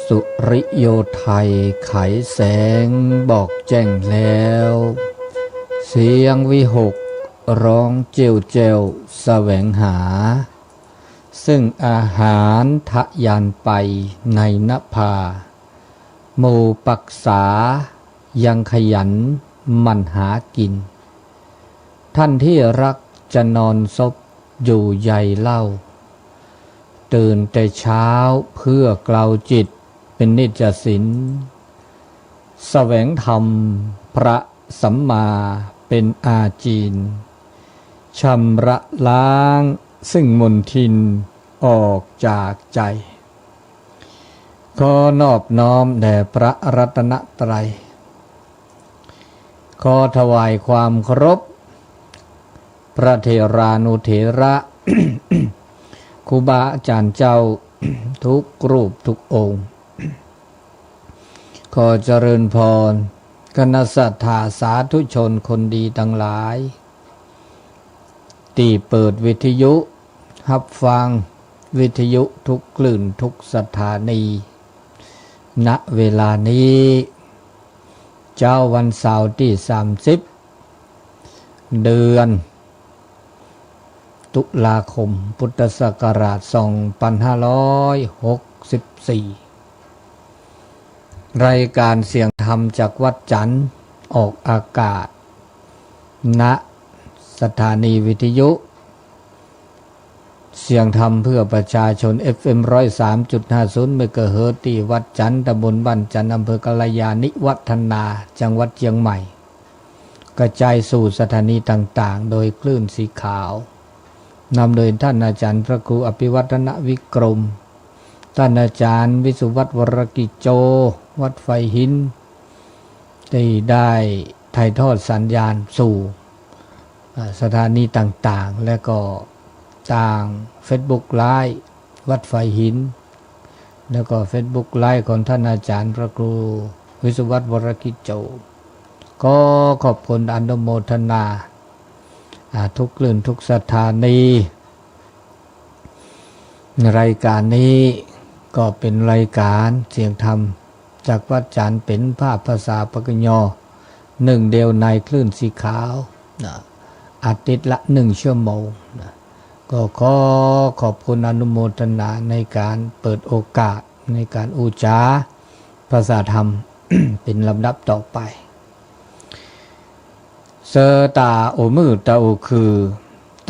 สุริโยไทยไขแสงบอกแจ้งแล้วเสียงวิหกร้องเจียวเจวแสวงหาซึ่งอาหารทะยานไปในนภาหมู่ปักษายังขยันมันหากินท่านที่รักจะนอนซบอยู่ใยเล่าตื่นแต่เช้าเพื่อเกลาจิตเป็นนิจสินแสวงธรรมพระสัมมาเป็นอาจีนชำระล้างซึ่งมลทินออกจากใจขอนอบน้อมแด่พระรัตนตรัยขอถวายความเคารพพระเถรานุเถระ ครูบาอาจารย์เจ้า ทุกรูปทุกองค์ขอเจริญพรคณะสัทธาสาธุชนคนดีทั้งหลายที่เปิดวิทยุรับฟังวิทยุทุกคลื่นทุกสถานีณเวลานี้เจ้าวันเสาร์ที่30เดือนตุลาคมพุทธศักราช2564รายการเสียงธรรมจากวัดจันทร์ออกอากาศณสถานีวิทยุเสียงธรรมเพื่อประชาชน FM 103.50 เมกะเฮิรตซ์ที่วัดจันทร์ตำบลบ้านจันทร์อำเภอกัลยาณิวัฒนาจังหวัดเชียงใหม่กระจายสู่สถานีต่างๆโดยคลื่นสีขาวนำโดยท่านอาจารย์พระครูอภิวัฒนวิกรมท่านอาจารย์วิสุวัฒน์วรกิจโจวัดไฟหินได้ถ่ายทอดสัญญาณสู่สถานีต่างๆและก็ต่าง Facebook ไลฟ์วัดไฟหินแล้วก็ Facebook ไลฟ์ของท่านอาจารย์พระครูวิสุวัฒน์วรกิจโจก็ขอบคุณอนุโมทนาทุกคลื่นทุกสถานีรายการนี้ก็เป็นรายการเสียงธรรมจากวัดจันทร์เป็นภาษาปากยอหนึ่งเดียวในคลื่นสีขาวอาทิตย์ละ1 ชั่วโมงก็ขอบคุณอนุโมทนาในการเปิดโอกาสในการอุจาภาษาธรรม เป็นลำดับต่อไปเสตาโอมือตาโอคือ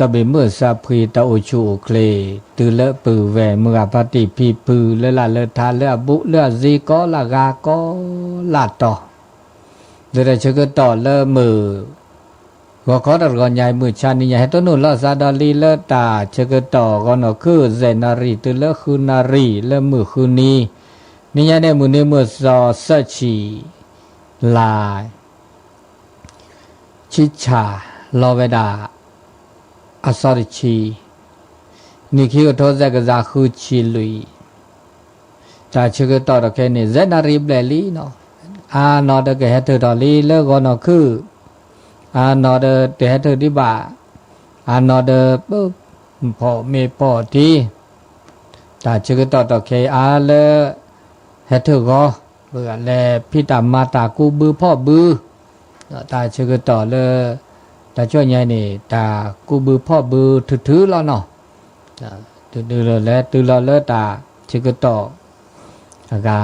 ตะเบเมื่อซาพรีตาโอชูโอเคลตือเลปือแหวเมื่อปฏิพีปือเลละเลทาเลบุเลซีก็ละกาก็ลาต่อเดี๋ยวจะก็ต่อเลมือก็ขอตัดก่อนใหญ่มือชานิยให้ต้นนุ่นละซาดาลีเลตาเชก็ต่อก็นอคือเซนารีตือเลคือนารีเลมือคือนี้นี่ยเนี่ยมือนี้มือซอเซชีลาชิชาลอเวดาอสริชีนี่คือโทษจะกระจาคือชิลุยจากเชื่อต่อแค่นี้เจนารีเบลลี่เนาะนอเดกเฮตดอลีเลิกก็นอคือนอเดเตเฮตดิบานอเดพอเมพอที่จากเชื่อต่อแค่เลเฮตก็เบื่อแลพี่ตามมาตากูบือพ่อบือตาเชื่อต่อเลยตาช่วยใหญ่นี่ตากูบือพ่อบือถือแล้วเนาะถือเลยแล้วถือแล้วเลยตาเชื่อต่ออากา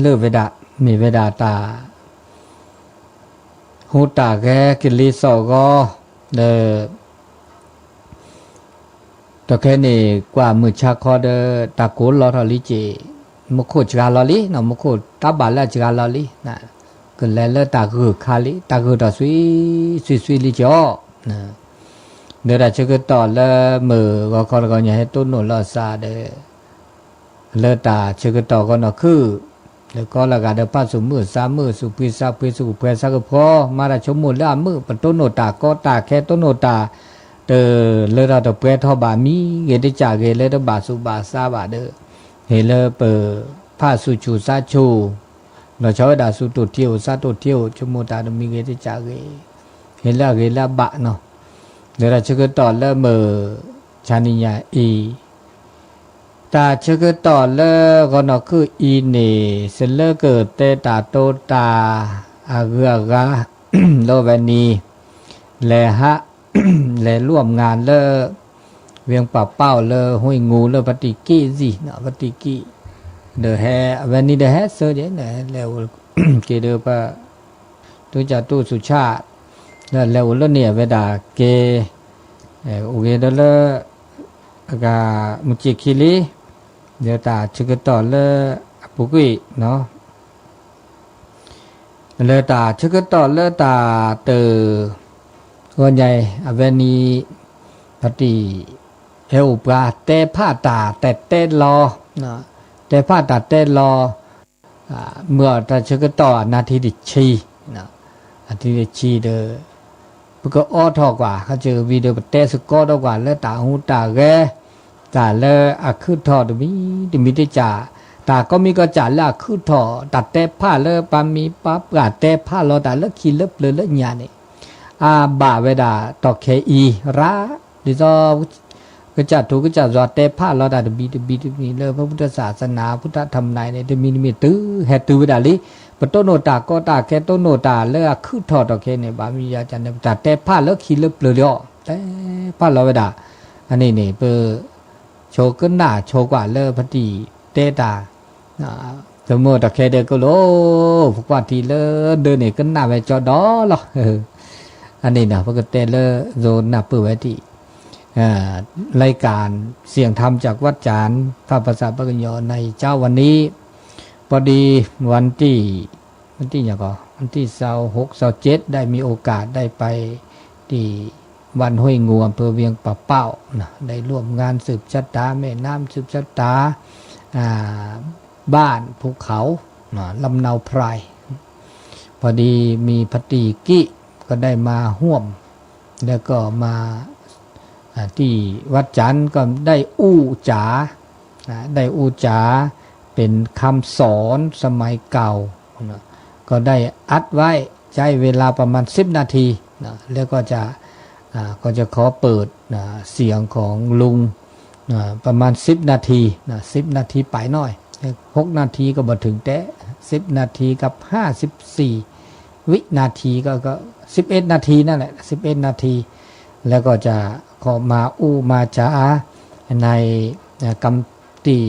เลิกเวดามีเวดาตาหูตาแกกิริสอก็ตะแค่นี่กว่ามือชาคอตากูลอทอลิเจมุขจกาลอลิเนาะมุขตาบาลจกาลอลินะก็แล้วตาคือคาลิตาคือต่อสุยลิจ่อนะเดี๋ยวจะก็ต่อแล้วมือก็ขอก็อย่าให้ต้นโนลอซาเด้เลตาเชก็ต่อก็เนาะคือแล้วก็ละกันเดป้าสุมือ3 มื้อสุพิซาพิสุเพื่อสักพอมาได้ชมมูลละมื้อปต้นโนตาก็ตาแค่ต้นโนตาเลระตะเปทอบามีเกติจาเกเลตบาสุบาซาบาเดเฮเลเปผ้าสุชูซาชูเราชอบด่าสุตุเที่ยวซาตุเที่ยวชมตาดมีเกติจาเกเห็นแล้วบะเนาะเดี๋ยวเราจะก็ต่อแล้วมือชานิยาอี ตาชกต่อเลก็นอคืออีเนเซเลเกิดเตตาโตตาอาเกกะ โลเวนีแลฮะ แลร่วมงานเลเวียงป่าเป้าเลห้วยงูเลปฏิกิสิเนาะปฏิกิเดอแฮเวนีเดอแฮเซอเดเนแล้ว เกเดอปะตุจาตุสุชาติแล้วเลเนี่ยเวดาเกโอเคเดลกามุจิคิลีเดี๋ยวตาชกต่อเลปุกุยเนาะเลตาชกต่อเลตาเตอคนใหญ่อเวนีปฏิเอวปลาเตผ้าตาแต่เตรอเนาะเตผ้าตาเตรอเมื่อตาชกต่อนาทีดิชีเนาะนาทีดิชีเดอพวกก็อ้อทอกว่าเขาเจอวิดีโอเตสกอดกว่าแล้วตาหูตาแกตาเลอะคือทอดมีได้จ่าตาก็มีก็จ่าละคือทอตัดเตผ้าเลปามีปั๊บกาเตผ้าเราตาเลขี้เล็บเลยญาเนี่ยบาเวดาตอกเคอีระดิซอก็จะถูกก็จะรอเตผ้าเราตาบีเลยพระพุทธศาสนาพุทธธรรมในเนี่ยมีตื้อแฮตื้อเวดาลิปโตโนตาก็ตาแค่โตโนตาเลอะคือทอตอกเคเนี่ยบามียาจันเนี่ยตัดเตผ้าเลขี้เล็บเลยแต่ผ้าเราเวดาอันนี้เนี่ยเปโชกันหน้าโชกว่าเลอพอดีเตตาสมมติตะเคเดก็โลพวกว่าทีเลอเดินเนี่ยกันหน้าไปจอดอหรออันนี้นะพวกเตเลอโซนหน้าปื้อไว้ที่รายการเสียงธรรมจากวัดจานพระภาษาปะกัญญอในเจ้าวันนี้พอดีวันที่อย่างก็วันที่26-27ได้มีโอกาสได้ไปที่บ้านห้วยงูอำเภอเวียงป่าเป้านะได้ร่วมงานสืบชะตาแม่น้ำสืบชะตาบ้านภูเขาลำเนาไพรพอดีมีพติกิก็ได้มาห่วมแล้วก็มาที่วัดจันทร์ก็ได้อู้จ๋าได้อู้จ๋าเป็นคำสอนสมัยเก่าก็ได้อัดไว้ใช้เวลาประมาณ10 นาทีแล้วก็จะขอเปิดเสียงของลุงประมาณ10 นาที10 นาทีไปหน่อย6 นาทีก็มาถึงแต่10 นาทีกับ54 วินาทีก็11 นาทีนั่นแหละ11 นาทีแล้วก็จะขอมาอู้มาจ๋าในกรรมตี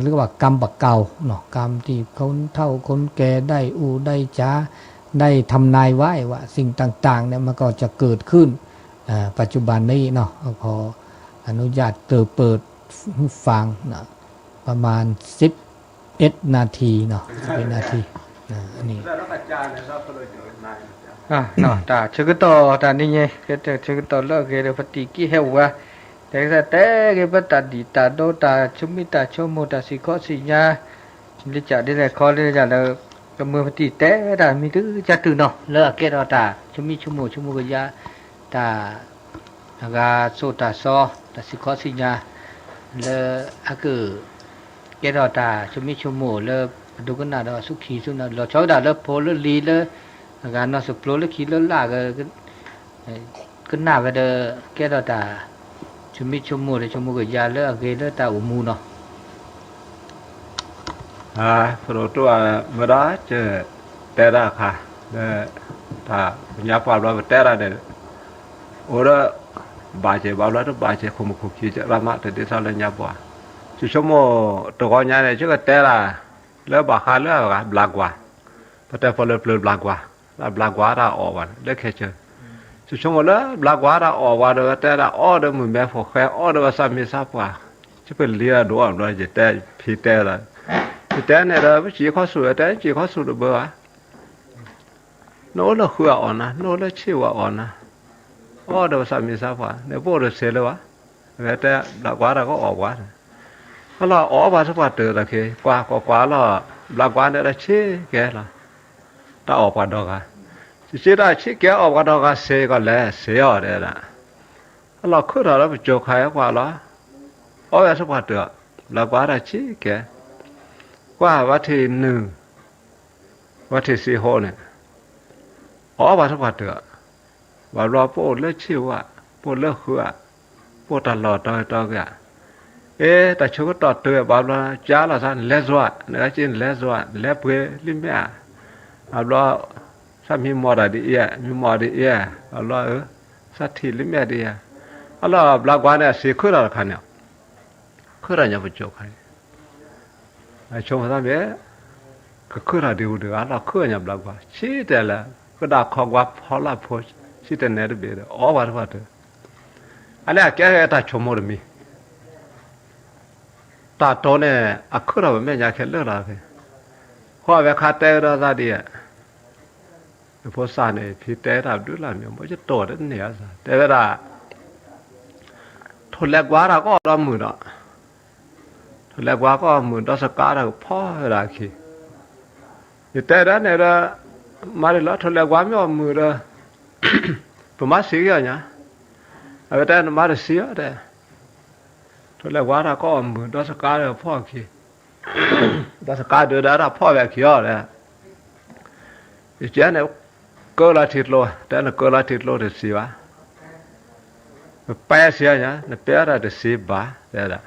เรียกว่ากรรมบักเก่าเนาะกรรมที่คนเฒ่าคนแก่ได้อู้ได้จ๋าได้ทำนายไว้ว่าสิ่งต่างๆเนี่ยมันก็จะเกิดขึ้นปัจจุบันนี้เนาะขออนุญาตเปิดฟังนะประมาณ11 นาทีเนาะ11 นาทีอันนี้เนาะตาชกต่อตานี่ไงก็จะชกต่อเลิกเกเรปฏิกิเฮวะแต่แต่เกปตัดดิตาโดตาชุมิตาชโมตาสิขอสิญาลิจาได้แต่ขอได้จะแล้วก็มือปฏิแต่ตามีตื้อจะตื่นเนาะเลิกเกดตาชุมิชุโมกยาตากาโซตาซอตาสิขอสิญาเลอะคือเกดตาชุมิชุโมเลดูกันน่ะดอสุขีสุนะเราชอบดาเลโพลลีเลกานอสโปรเลขีเลลาก็น่าไปเดเกดตาชุมิชุโมเลยชุโมกยาเลเกเลตาอุมูเนาะโปรตัวเมื่อได้เจอแต่ละค่ะถ้าญาปาเราแต่ละเด้โอ้ละบาเจบาละบาเจคุมคุกิจะรามาแต่เดซาลญาปาชุโมตัวก่อนเนี่ยชื่อแต่ละแล้วบาคาแล้วก็บลากว่าแต่พอเลยเปลือกบลากว่าแล้วบลากว่าเราออกวันเล็กแค่เจอชุโมแล้วบลากว่าเราออกวันเด้อแต่ละอ้อเด้อมือแม่พอแค่อ้อเด้อสามีทราบว่าจะเป็นเลียดวงเราจะแต่พี่แต่ละแต่เนี่ยเราไม่จีข้อสูดแต่จีข้อสูดเบอร์โน้ตเราคืออ่อนนะโน้ตเราชื่อว่าอ่อนนะอ้อเดี๋ยวสามีทราบว่าเนี่ยพวกเราเสียเลยวะแต่หลักว่าเราก็ออกว่าถ้าเราออกว่าสักวันเจอละเคกว่าเราหลักว่าเนี่ยเราชื่อแกละถ้าออกว่าดอกอะชื่อได้ชื่อแกออกว่าดอกอะเสียก็แล้วเสียอะไรละถ้าเราคือเราไปโจกใครกว่าเราออกว่าสักวันเจอหลักว่าเราชื่อแกว่าวัดที่1วัดที่4โหเนี่ยอ๋อว่าสักวันเถอะว่ารอพวกเลิกชื่อว่าพวกเลิกคือพวกตลอดต่อแก แต่ชกต่อเตือบาลาจ้าละสันเลสวะนะจินเลสวะเลเปลิมเมียอาลาถ้ามีมอดดีเอมีมอดดีเออาลาสัตถิลิมเมียดีอาลาบลากวานเนี่ยสีขึ้นอะไรขันเนี่ยขึ้นอะไรเนี่ยผู้โจใครไอ้ชงท่านเนี่ยก็ขึ้นอะไรดูดูอาลาขึ้นเนี่ยบลากวาชี้แต่ละก็ด่าของว่าพอละพอชี้แต่เนี่ยดูเบลอ๋อว่าเถอะอันนี้แกแต่ชมมรมีตาโตเนี่ยอักขระไม่อยากเห็นเรื่องอะไรข้อเวคาเตอร์ได้ดีพอสานเนี่ยพี่เตอร์ดูแลเนี่ยมันจะโตได้เนี่ยแต่เวลาทุนแรกว่าเราก็รำมือเนาะทุนแรกว่าก็มือเราสกัดเราพ่อเวลาขี้แต่แล้วเนี่ยเรามาเลยแล้วทุนแรกว่าไม่เอามือเราผมมาเสียเนี่ยเอาแต่มาเสียแต่ทุเรศว่าเราก็มือดัชการเราพ่อขี้ดัชการเดือดเราพ่อแบบขี้อะไรอีเจ้าเนี่ยก็ละทิศโลแต่เนี่ยก็ละทิศโลเดือดสีวะแปะเสียเนี่ยเนี่ยแปะอะไรเดือดสีบ้าแต่ละ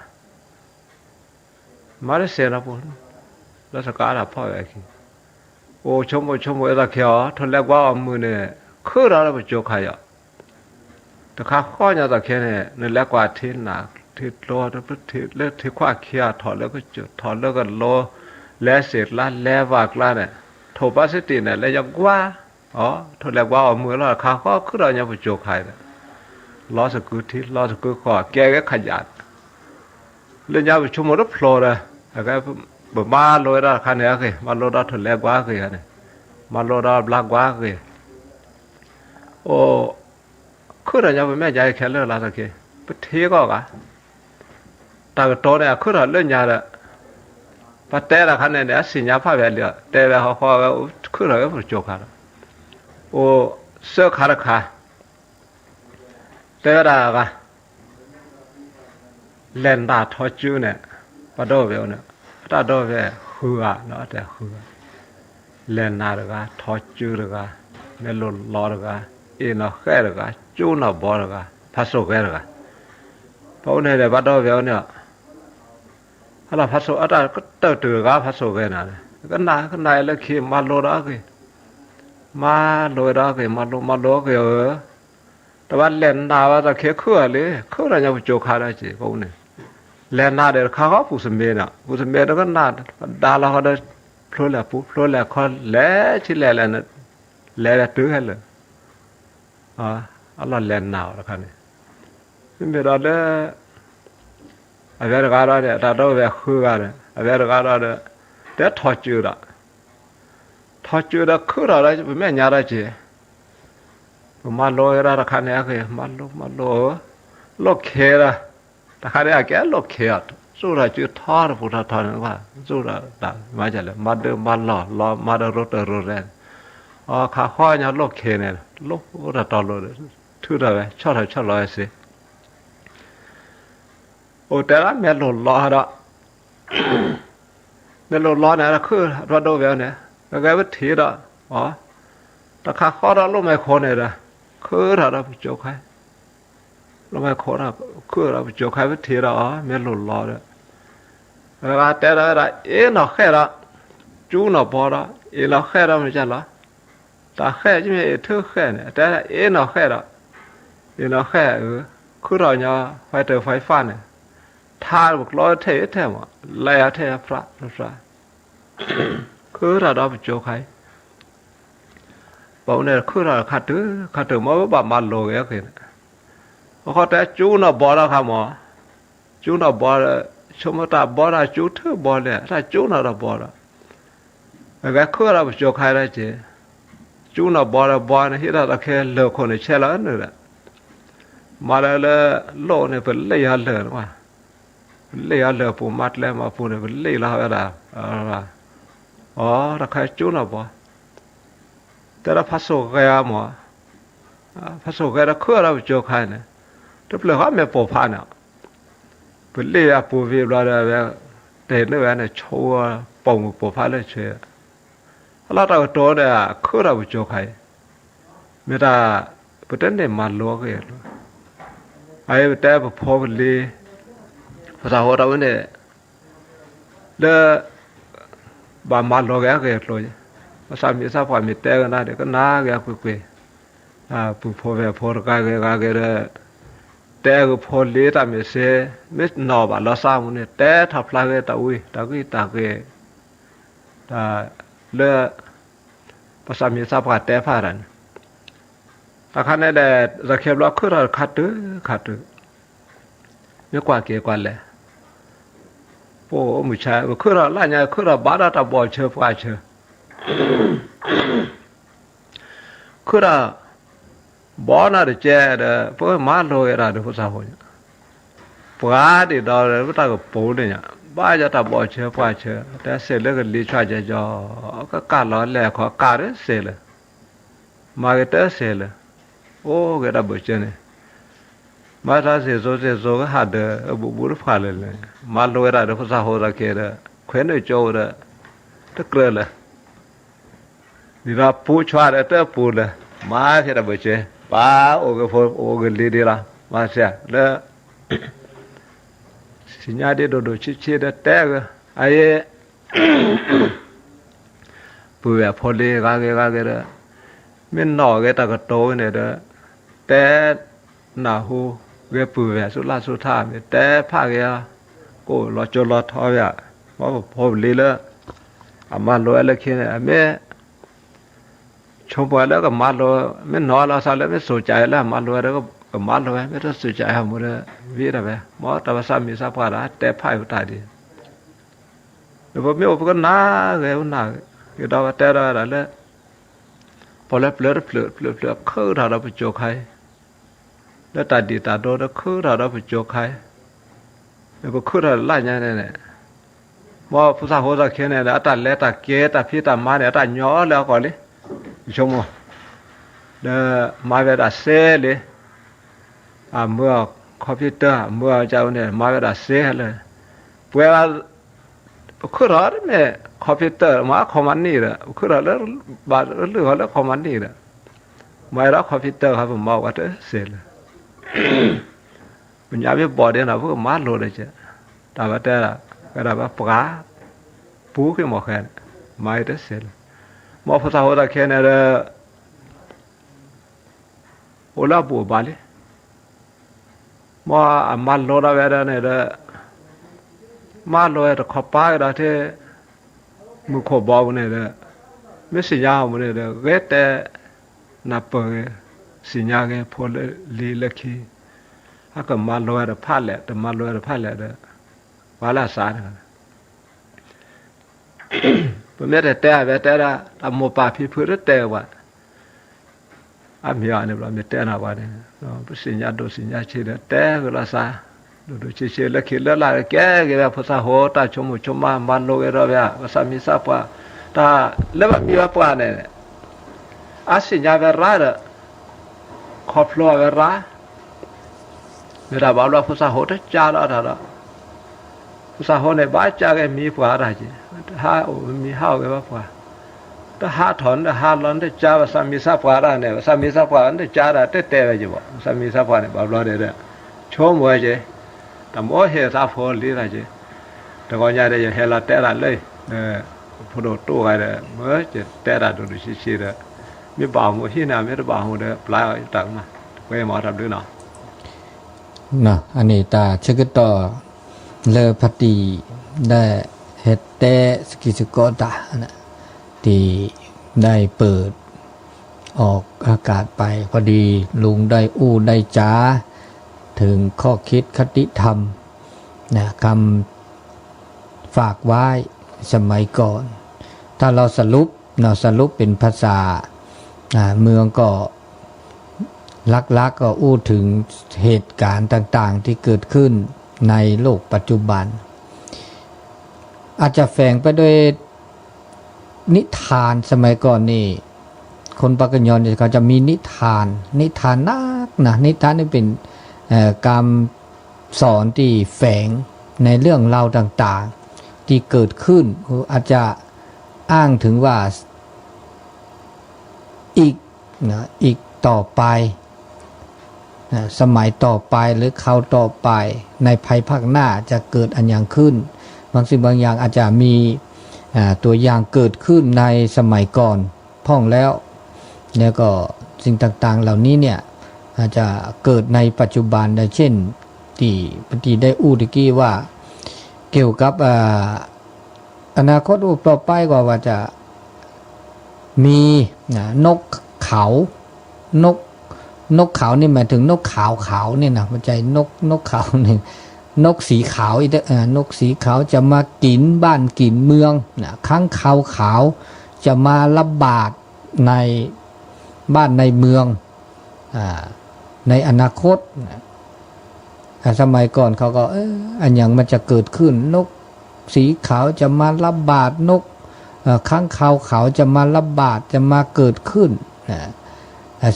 มาได้เสียนะปุ๊ดัชการเราพ่อแบบขี้โอ้ชมว่าเราขี้อ๋อทุเรศว่ามือเนี่ยคือเราไปโจกใครอ่ะแต่ข้าข้อเนี่ยตะเคียนเนี่ยเนี่ยแรกกว่าทิ้นหนักทิศโลแล้วทิศเลือกทิศขวาเขียถอดแล้วก็จุดถอดแล้วก็โลและเสร็จละแล้ววากละเนี่ยโทปัสติเนี่ยแล้วยังว่าอ๋อโทแล้วว่าเอามือแล้วข้าก็คือเราเนี่ยไปโจกใครเนี่ยล้อสกุลทิศล้อสกุลขวาแกก็ขยันเรื่องยาวไปชั่วโมงละโผล่เลยแล้วก็แบบมาโรยละคันเนี่ยคือมาโรยละโทแล้วว่าคือเนี่ยมาโรยละบลักว่าคือโอ้คือเราเนี่ยไปแม่ใจแค่เรื่องละสักทีไปเที่ยวก็แต่โตเนี่ยคือเราเรื่องยาละพอแต่ละคันเนี่ยสิญญาพาแบบเดียวแต่ละเขาคือเราก็โจกาโอ้เสื้อขาดขาแต่ละก็เล่นตาทอจูเนี่ยปะโดเวลเนี่ยตาโดเวหัวเนาะแต่หัวเล่นนาละก็ทอจูละก็เมลลอละก็เอเนาะแค่ละก็จูเนาะบอละก็พัสโซแค่ละก็เพราะเนี่ยปะโดเวลเนี่ยฮัลโหลพัสโซอะไรก็เติร์ดตัวก็พัสโซกันนะก็นายเลยขี้มาโลดอกมาโลดอกมาโลกแต่ว่าเล่นนาว่าจะเขี้ยขื่อเลยขื่ออะไรจะไปโจขาได้จีพวกนี้เล่นนาเดี๋ยวเขาผู้สมัยน่ะผู้สมัยแล้วก็นาดาราเขาได้พลุแล้วพลุแล้วเขาเล่ชิเล่แล้วนะเล่ตื้อให้เลยAllahเล่นนาแล้วคันนี้ซึ่งเวลาเนี่ยอาเวรกาลเนี่ยตาโตเวคือกันเนี่ยอาเวรกาลเนี่ยแต่ทอจูละคืออะไรจะไม่ยากเลยจีมาโลยละคันเนี่ยคือมาโลกเคละแต่คันเนี่ยแกโลกเคอ่ะสู้ละจูทอดพุทธทอนว่าสู้ละดังมาจากเลยมาเดิมมาหล่อมาเดินรถแรงข้าข้อเนี่ยโลกเคเนี่ยโลกพุทธทอนเลยถือได้ไหมชอบลอยสิโอ้แต่ละเมลล้อละเมลล้อเนี่ยคือรถโดเวลเนี่ยแล้วก็วิธีละแต่ข้าข้อละลูกไม่คนเนี่ยนะคือเราไปโจกใครลูกไม่คนละคือเราไปโจกใครวิธีละเมลล้อเนี่ยแล้วก็แต่ละเนาะแค่ละจูเนาะพอละเนาะแค่ละไม่ใช่ละแต่แค่จะไม่เท่าแค่เนี่ยแต่เนาะแค่ละเนาะแค่คือเราเนี่ยไฟเตอร์ไฟฟ้าเนี่ยท่าบอกร้อยเท่หมดเลยเท่พระคือเราไปโจกใครบอกเนี่ยคือเราขัดถือมาโลกอย่างเงี้ยเขาแต่จูน่ะบอลแล้วครับหมอจูน่ะบอลชมตาบอลจูเธอบอลเนี่ยถ้าจูน่ะเราบอลแล้วคือเราไปโจกใครได้เจจูน่ะบอลเนี่ยที่เราแค่เลิกคนเนี่ยเช่แล้วนี่แหละมาแล้วโลกเนี่ยเป็นเลี้ยเลยว่าเลี้ยเลยปูมัดแล้วมาปูเนี่ยเป็นเลี้ยแล้วอะไรเราใครจูน่ะบอแต่เราพัสโซกยาหมอพัสโซกยาคือเราโจกใครเนี่ยถ้าเปลือกเขาไม่ปลูกพันเนี่ยเป็นเลี้ยปูวิบเราเนี่ยเด็ดเนี่ยเนี่ยชัวป่งปลูกพันเลยเชื่อเราตัวโตเนี่ยคือเราโจกใครไม่ได้ประเด็นเนี่ยมันล้วนกันไอ้แต่พอเป็นลี ภาษาโหเราเนี่ยเลบามาโลแกเกลอยภาษามีซาพามีแต่กันนะเด็กก็น่าแกคุยผู้พ่อแม่พ่อกายเด้แต่ก็พอลีตามีเสไม่นอบาลสามุเนี่ยแต่ทับลาเกตาอุยตากุยตาเกเลภาษามีซาพาแต่พารันอาคารเนี่ยระเข็บล็อกคือเราขัดไม่กว่าเกี่ยกว่าเลยโอ้ไม่ใช่คือเราล่าเนี่ยคือเราบ้าเราตาบอดเชื่อฟ้าเชื่อคือเราบ้าน่าจะเจอเด้อเพราะมาโลเอราเด้อภาษาหัวเนี่ยปลาดิดาวเด้อตาก็ปูเนี่ยบ้าจะตาบอดเชื่อฟ้าเชื่อแต่เสร็จแล้วก็ลีชาจะจ่อก็การล้อแหลกขอการเสร็จเลยมาเกิดเสร็จเลยโอ้เกิดอะไรเจอเนี่ยมาถ้าเสียโซก็หาเด้อบุรุษผ่านเลยมาโลเอราเด้อภาษาหัวเราเกเด้อเคว้นโจเด้อตะเกลือเลยนี่เราปูชวาเด้อเตอปูเลยมาเสียอะไรเจอป้าโอเกลีดีละมาเสียแล้วสิญญาดีโดชิเด้อแต่ก็ไอ้ปูแบบพอดีกาเกเด้อไม่นอกเกตากโตเนี่ยเด้อแต่หน้าหูเกปูแบบสุท่าเนี่ยแต่ภาคเกก็รอจรอทอยอ่ะว่าพอดีแล้วอามาโลอะไรแค่เนี่ยแม่ชมไปแล้วก็มาโลไม่นอนเราซะแล้วไม่สนใจแล้วมาโลแล้วก็มาโลไม่ต้องสนใจหมดเลยวิระเว้หมอแต่ว่าสามีสาพาระแต่พายอุตาดีแล้วพอไม่อบก็น่าเลยน่าก็ดาวแต่ละแล้วพอแล้วเปลือกคือเราไปโจกใครแล้วตาดีตาโดแล้วคือเราไปโจกใครแล้วก็คือเราไล่เนี่ยว่าผู้สาวเขาจะเขียนเนี่ยตาเล็กตาเกตาพี่ตามาเนี่ยตาหย่อแล้วก่อนเลยชมว่าเด้อมาเวลาเซเลยเมื่อคอมพิวเตอร์เมื่อเจ้าเนี่ยมาเวลาเซเลยเวลาคือเราเนี่ยคอมพิวเตอร์มาคอมมานด์นี่แหละคือเราแล้วบาดเรื่องแล้วคอมมานด์นี่แหละไม่แล้วคอมพิวเตอร์ครับผมบอกว่าเสร็จเลยมันยาไม่บอดเนี่ยนะพวกมาโหลดเลยจ้ะแต่ว่าแต่ละก็ได้ว่าปลาปูขึ้นมาแค่ไม่ได้เสร็จมอภาษาหัวตะแค่เนี่ยโอลาบัวบาลีมาโลดาเวดาเนี่ยมาโลดขป้าก็ได้มือขบบาวเนี่ยไม่สิญญามันเนี่ยเวทนับเปอร์สิญญาเงี้ยพอลีเล็กขี้ถ้าก็มาโลดาพัดแหละแต่มาโลดาพัดแหละวาลาสารผมไม่ได้แต่เวทละทำโมปาพิพื้นแต่ว่ามีอะไรบ้างมีแต่หน้าบ้านเนี่ยสิญญาดูสิญญาเชื่อแต่เวลาสาดูเชื่อแล้วคิดแล้วละแก่แบบภาษาโหตาชมมาโลเอราเบียภาษามิซาปะตาเล็บมีว่าปะเนี่ยสิญญาเวลาขอบล้อเวลาเวลาบ่าวเราภาษาโหตจ้าละท่าภาษาโหเนี่ยบ้าจ้าก็มีปะอะไรจีมีห้าวก็ว่าปะถ้าหาถอนถ้าหาล้นถ้าจ้าภาษามิซาปะอะไรเนี่ยภาษามิซาปะนั่นจ้าละแต่ไปจีบภาษามิซาปะเนี่ยบ่าวเราเนี่ยชมไว้จีแต่โมเหตุพอลีอะไรจีแต่ก่อนยายได้ยังเฮลาแต่ละเลยพอโดดตู้กันเมื่อจะแต่ละดูชิๆมีบ่าวมือที่น่ะไม่ได้บ่าวมือปลายต่างมาไว้หมอทำด้วยเนาะอันนี้ตาเช็คต่อเลอพัตีได้เฮ็ดแต่สกิสกอตานะที่ได้เปิดออกอากาศไปพอดีลุงได้ได้จ้าถึงข้อคิดคติธรรมนะคำฝากไว้สมัยก่อนถ้าเราสรุปเป็นภาษาเมืองก็ลักก็ถึงเหตุการณ์ต่างๆที่เกิดขึ้นในโลกปัจจุบันอาจจะแฝงไปด้วยนิทานสมัยก่อนนี่คนปากยอนเขาจะมีนิทานนักนะนิทานนี่เป็นการสอนที่แฝงในเรื่องราวต่างๆที่เกิดขึ้นอาจจะอ้างถึงว่าอีกต่อไป สมัยต่อไปหรือเขาต่อไปในภายภาคหน้าจะเกิดอันอย่างขึ้นบางสิ่งบางอย่างอาจจะมีตัวอย่างเกิดขึ้นในสมัยก่อนพ่องแล้วก็สิ่งต่างๆเหล่านี้เนี่ยอาจจะเกิดในปัจจุบันได้เช่นที่ปฏิได้อู้ตะกี้ว่าเกี่ยวกับอนาคตต่อไปว่าจะมีนกเขานกเขานี่หมายถึงนกขาวเนี่ยนะมันใจนกเขาหนึ่งนกสีขาวอีกนกสีขาวจะมากินบ้านกินเมืองค้างคาวขาวจะมาระบาดในบ้านในเมืองในอนาคตสมัยก่อนเขาก็อันอย่างมันจะเกิดขึ้นนกสีขาวจะมาระบาดนกค้างคาวขาวจะมาระบาดจะมาเกิดขึ้น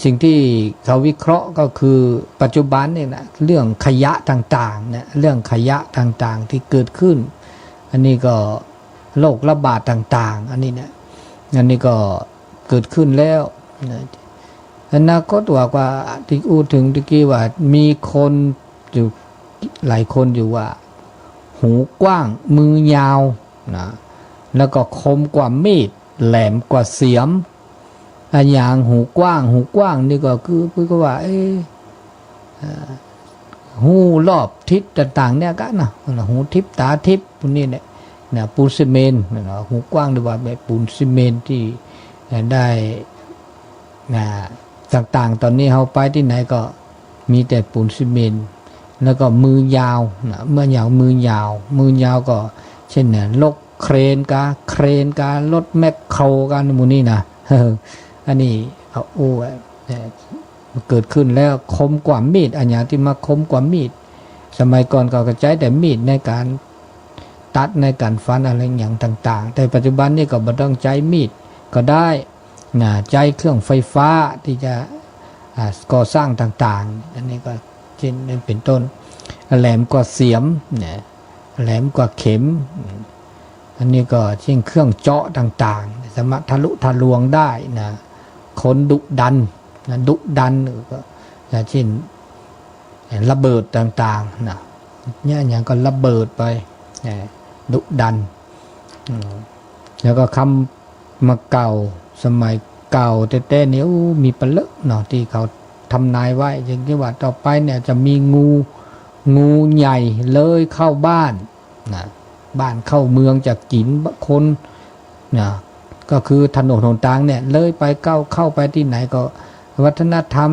สิ่งที่เขาวิเคราะห์ก็คือปัจจุบันนี่นะเรื่องขยะต่างๆเนี่ยเรื่องขยะต่างๆที่เกิดขึ้นอันนี้ก็โรคระบาดต่างๆอันนี้เนี่ยอันนี้ก็เกิดขึ้นแล้วอนาคตว่าที่พูดถึงตะกี้ว่ามีคนอยู่หลายคนอยู่ว่าหูกว้างมือยาวนะแล้วก็คมกว่ามีดแหลมกว่าเสียมอย่างหูกว้างนี่ก็คือก็ว่าหูรอบทิศต่างๆเนี่ยก็นะหูทิพตาทิพพวกนี้เนี่ยปูนซีเมนต์หูกว้างหรือว่าแบบปูนซีเมนต์ที่ได้ต่างๆตอนนี้เขาไปที่ไหนก็มีแต่ปูนซีเมนต์แล้วก็มือยาวเมื่อยาวมือยาวก็เช่นเนี่ยรถเครนรถแมคโครกันมูนี่นะอันนี้เขาเกิดขึ้นแล้วคมกว่ามีดอันอย่างที่มาคมกว่ามีดสมัยก่อนก็ใช้แต่มีดในการตัดในการฟันอะไรอย่างต่างๆแต่ปัจจุบันนี่ก็ไม่ต้องใช้มีดก็ได้ใช้เครื่องไฟฟ้าที่จะก่อสร้างต่างๆอันนี้ก็เช่นเป็นต้นแหลมกว่าเสียมแหลมกว่าเข็มอันนี้ก็เช่นเครื่องเจาะต่างๆสามารถทะลุทะลวงได้นะคนดุดันก็เช่นระเบิดต่างๆนะเนี่ยอย่างก็ระเบิดไปดุดันแล้วก็คำมาเก่าสมัยเก่าแต่เนี่ยมีปลึกเนาะที่เขาทำนายไว้อย่างที่ว่าต่อไปเนี่ยจะมีงูใหญ่เลยเข้าบ้านนะบ้านเข้าเมืองจะกินคนนะก็คือถนนหนทางเนี่ยเลยไปเข้าไปที่ไหนก็วัฒนธรรม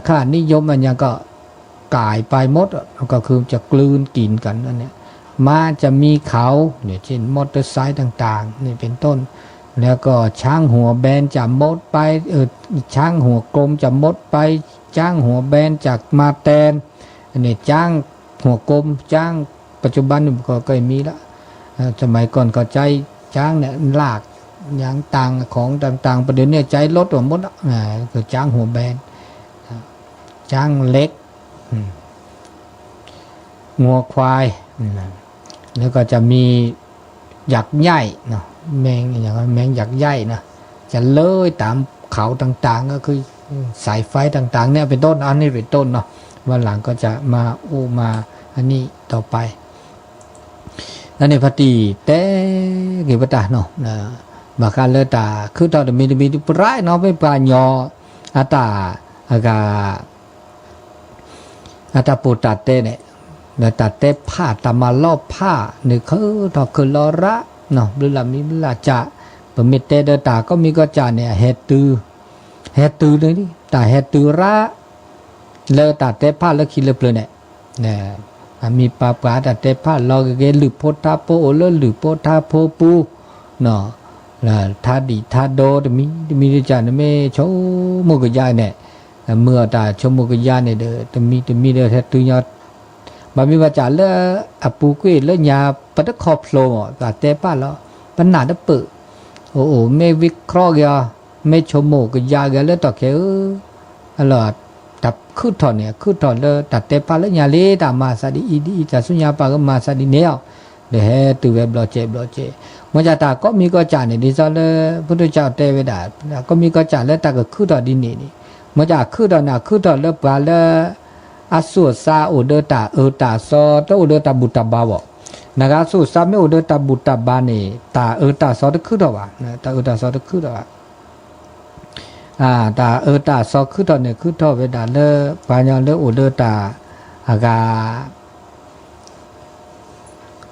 ค่านิยมอันอย่างก็กลายไปหมดก็คือจะกลืนกินกันนั่นเนี่ยมาจะมีเขาเนี่ยเช่นมอเตอร์ไซค์ต่างๆนี่เป็นต้นแล้วก็ช้างหัวแบนจะมดไปช้างหัวกลมจะมดไปช้างหัวแบนจากมาแตนอันนี้ช้างหัวกลมช้างปัจจุบันก็มีแล้วสมัยก่อนก็ใจช้างเนี่ยลากอย่างต่างของต่างๆประเด็นเนี่ยใจลดหมดคือช้างหัวแบนช้างเล็กงัวควายแล้วก็จะมีหยักใหญ่เนาะแมงอย่างแมงหยักใหญ่นะจะเลื้อยตามเขาต่างๆก็คือสายไฟต่างๆเนี่ยเป็นต้นอันนี้เป็นต้นเนาะวันหลังก็จะมามาอันนี้ต่อไปนั่นในพอดีแต่เกี่ยวกับเนาะบางครั้งเลยตาคือตอนมีปลายเนาะไม่ปลายยออาตาอาตาปูตัดเต้เนี่ยตัดเต้ผ้าตามาลอบผ้าเนี่ยคือตอคือลอระเนาะหรือลามีลาจะปมิเตเดตาก็มีก็จะเนี่ยเฮตือเลยนี่ตาเฮตือระเลอตัดเต้ผ้าแล้วคิดเลยเปล่าเนี่ยมีปาปาตัดเต้ผ้าลอเกหรือโพธาโปหรือโพธาโพปูเนาะทาดีทาโดแต่มีจานไม่โชมุกยาเนี่ยเมื่อตาโชมุกยาเนี่ยเด้อแต่มีเด้อแท้ตุยอดบามีว่าจานเลอปูกุ้ยเลญาปะตะขอบโลตาเตป้าแล้วปัญหาดเปโอ้ไม่วิเคราะห์ยาไม่โชมุกยาแกเลยต่อแกอร่อยตับคือถอนเนี่ยคือถอนเลยตัดเตป้าแล้วญาเลตามาซาดีอีจะสุญญาปาก็มาซาดีเนี่ยเดี๋ยวตัวเว็บบล็อกเจมันจะตาก็มีก็จานเนี่ยดิฉันเลยพุทธเจ้าเทวดาก็มีก็จานแล้วตาก็คือต่อดินนี่ม มื่อจากคือดอกน่ะคือดอกเลิกปลาเลอาสุซาอุเดตาตาซอตอุเดตาบุตาบาวนะครับสุซาไม่อุเดตาบุตาบานี่ตาตาซอตคือดอกว่ะตาตาซอตคือดอกตาตาซอคือดอกเนี่ยคือดอกเวดาเลปาญาเลอุเดตาอากา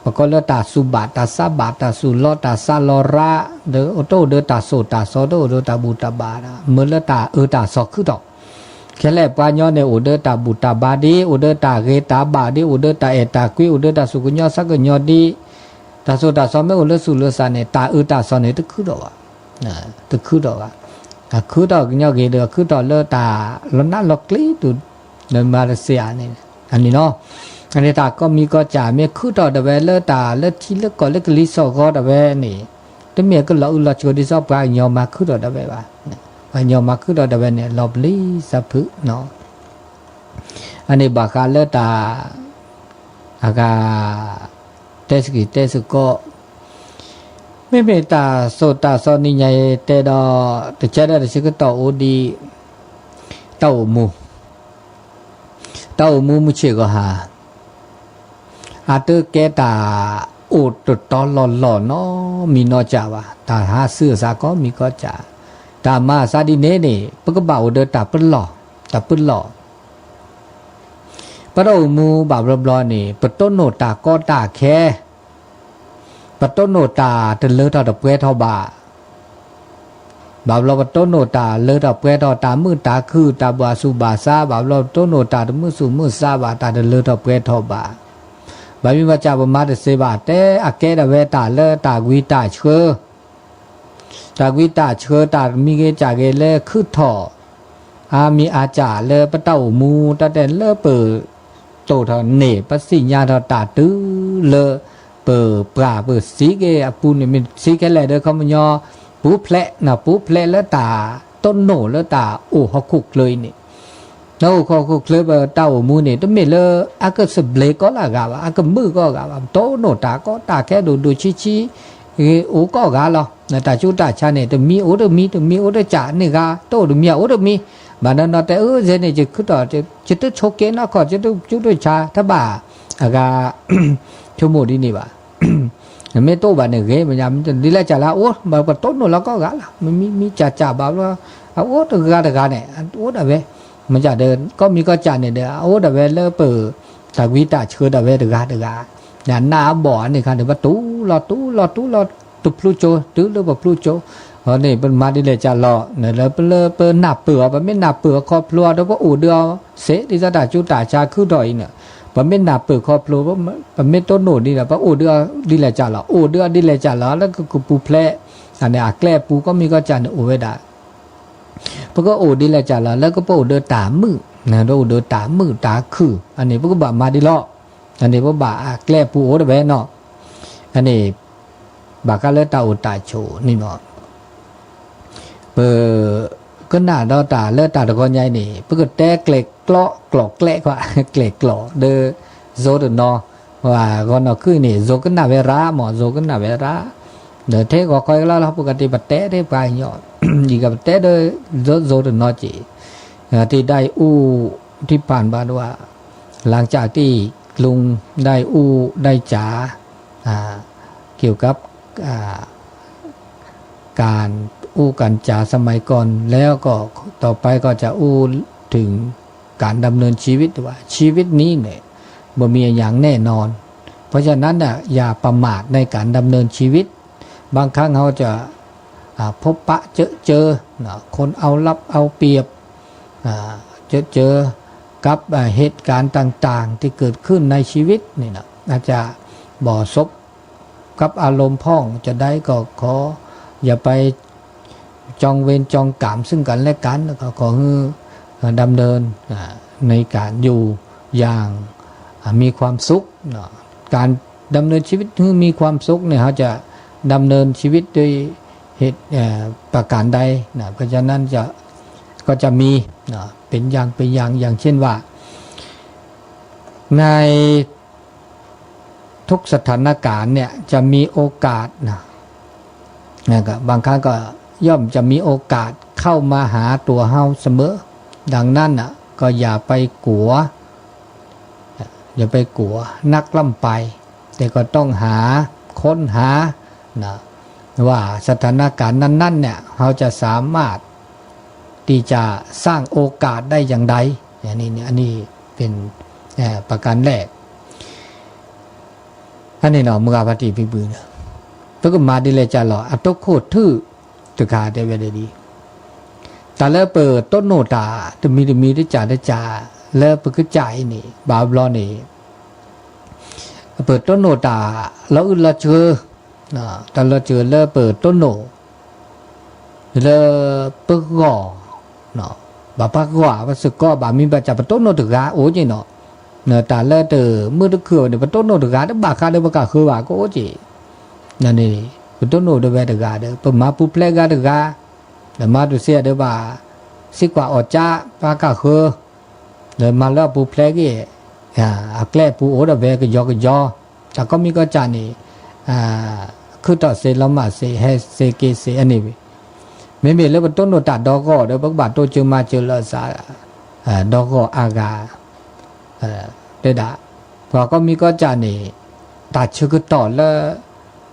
ปก็เลตาสุบาตาซาบาตาสุลอตาซาลอระเดอโตเดตาโซตาซอโตเดตาบุตาบาเมื่อเลตาตาซอคือดอกแค่แลปาญอเนี่ยอุเดตาบุตาบาดีอุเดตาเกตาบาดีอุเดตาตากุยอุเดตาสุกุญญสักกุญญดีตาโซตาซอไม่อุเลสุเลสาเนี่ยตาตาซอเนี่ยตะคือดอกตะคือดอกคือดอกญอเกเดคือดอกเลตาลนัลกลีตุเนมาเลเซียเนี่ยอันนี้เนาะอันนี้ตาก็มีก็จ่าเมียคือดอกเดเวเลตาเลที่เลก็เลกลิซอก็เดเวนี่แต่เมียก็ละอุลาชกดิซอปลายญอมาคือดอกเดเวว่าอันยอมาคือดอกเดเวเนี่ยลอบลีสัพเนาะอันนี้บากาเลตาอากาเตสกิเตสก็ไม่เมตาโซตาซอนิใหญ่เตดอตะเจดะสิกตอโอดีเต้ามูมุเชก็หาอาเตแกตาโอตตอลอลอเนาะมีนอจาวะตาหาเสื้อสาก็มีก็จาตามาซาดิเนนี่ปกบ่าวเดตาปึ้นหล่อตาปึ้นหล่อปะโดมูบ่าวรบลอนี่ปะต้นโนตาก็ตาแค่ปะต้นโนตาเตเลอทอดเปรทอบาบ่าวเราปะต้นโนตาเลอทอเปรทอตามือตาคือตาบาสุบาซาบ่าวเราต้นโนตามือสุมือซาบาตาเตเลอทอเปรทอบาบ่มีว่าจาบมาเดเซบาเตอะแกดเวตาเลตากุยตาเชอตาวิตาเชอตามีเกจาเกเลคือถอมีอาจาเลปะเต้ามูตาแต่เลเปิโตทอเนปะสิญญาทอตาตื้อเลเปิปราเปิสีเกอปูนี่มีสีแค่แลเด้อเขามายอปูแพละน่ะปูแพละแล้วตาต้นโหนแล้วตาโอ้เขาคุกเลยนี่แล้วเขาคุกเลยเต้ามูนี่ต้องมีเลอากสเบลก็ละกะอากมือก็กะโตโนตาก็ตาแค่ดูชี้โอ้ก็กะลอแต่ชุดตาชาเนี่ยจะมีโอ้จะมีโอ้จะจ่านี่กะโตจะมีโอ้จะมีบ้านนั้นแต่เจเนี่ยจะคือต่อจะต้องโชกเกนนะก่อนจะต้องชุดด้วยชาถ้าบ่าอากาชั่วโมงนี้บ่าไม่โตบ้านเนี่ยเกมันยังจะดีแล้วจ่าละโอ้บ่าโตโน่แล้วก็กะละมันมีจ่าบ่าวว่าโอ้ตัวกะเนี่ยโอ้ดะเวมันจะเดินก็มีก็จ่าเนี่ยเด้อโอ้ดะเวเลเปิดตาวิตาเชื่อดะเวเดกะเนี่ยหน้าบ่อนี่ค่ะเดี๋ยวว่าตู้รอตุพลูโจตื้อหรือว่าพลูโจนี่เป็นมาดิเลยจะรอเนี่ยแล้วเปิ้นหน้าเปื่อบ่ไม่หน้าเปื่อครอบครัวแล้วก็อู่เดียวเสดิซะตาจุตาชาคือดอยเนี่ยบ่ไม่หน้าเปื่อครอบครัวบ่ไม่ต้นโหนนี่แหละบ่อู่เดียวดิเลยจะรออู่เดียวดิเลยจะรอแล้วก็ปูแพละอันนี้แกล้ปูก็มีก็จันอู่ไว้ได้พวกก็อู่ดิเลยจะรอแล้วก็ปูเดินตามมือนะอู่เดินตามมือตาคืออันนี้พวกก็บ่มาดิลออันนี้พวกบ่แกล้ปูโอ้ดะแวเนาะอันนี้บากาเลตาอุตาโชนี่เนาะเปก็น่าดอตาเลตาตะกอนใหญ่นี่เปก็แตกเกล็กกลอกแกละกว่าเกล็กกลอเดโซดเนาะว่าก็เนาะคือนี่โซก็น่าเวราหมอโซก็น่าเวราเดเทก็ค่อยแล้วปกติบัดแตะได้ปลายยอดอีกับแตะเดโซดเนาะจิที่ได้อู้ที่ผ่านมาว่าหลังจากที่ลุงได้อู้ได้จ๋าเกี่ยวกับการอู้กันจ๋าสมัยก่อนแล้วก็ต่อไปก็จะอู้ถึงการดำเนินชีวิตว่าชีวิตนี้เนี่ยบ่มีอย่างแน่นอนเพราะฉะนั้นน่ะอย่าประมาทในการดำเนินชีวิตบางครั้งเขาจะพบปะเจอคนเอารับเอาเปรียบเจอกับเหตุการณ์ต่างๆที่เกิดขึ้นในชีวิตนี่นะอาจจะบ่ซบกับอารมณ์พ่องจะได้ก็ขออย่าไปจองเวรจองกรรมซึ่งกันและกันก็ขอให้ดำเนินในการอยู่อย่างมีความสุขการดำเนินชีวิตที่มีความสุขเนี่ยเขาจะดำเนินชีวิตด้วยเหตุประการใดเพราะฉะนั้นก็จะมีเป็นอย่างเช่นว่าในทุกสถานการณ์เนี่ยจะมีโอกาสนะครับบางครั้งก็ย่อมจะมีโอกาสเข้ามาหาตัวเฮาเสมอ ดังนั้นน่ะก็อย่าไปกลัวนักล่ำไปแต่ก็ต้องหาค้นหานะว่าสถานการณ์นั้นๆเนี่ยเขาจะสามารถที่จะสร้างโอกาสได้อย่างไรอันนี้เป็นประการแรกอันนี้เนาะมือปฏิปิบุญแล้วก็มาดิเลจาหล่ออัตโคทื่อตุกาเดเวเดดีแต่แล้วเปิดต้นโนตาจะมีได้จ่าแล้วเปิดก็จ่ายนี่บาบลอนี่เปิดต้นโนตาแล้วอึดละเจอแต่ละเจอแล้วเปิดต้นโนแล้วเปิดก่อเนาะบาปากว่าว่าสึกก็บามีบาจับต้นโนตุกาโอ้ยเนาะเนาะแต่แล้วเตอเมื่อตะเคือเนี่ยต้นโนตุกาได้บาคาได้บากาคือว่าก็โอ้ยนั่นนี่ต้นโนเดเวตุกาเด้อปมาปุเพลกาตุกาแต่มาดูเสียเด้อว่าสิกว่าออจ้าปากาคือเดี๋ยวมาแล้วปุเพลกี้อักแลปูโอเดเวก็ยอแต่ก็มีก็จานี่คือต่อเซลมาเซเฮเซเกเซอันนี้ไม่มีแล้วต้นโนตัดดอกก็เดี๋ยวบักบาตัวเจอมาเจอละสาดอกก็อากาเดดาพอก็มีก็จานี่ตัดชื่อก็ต่อแล้ว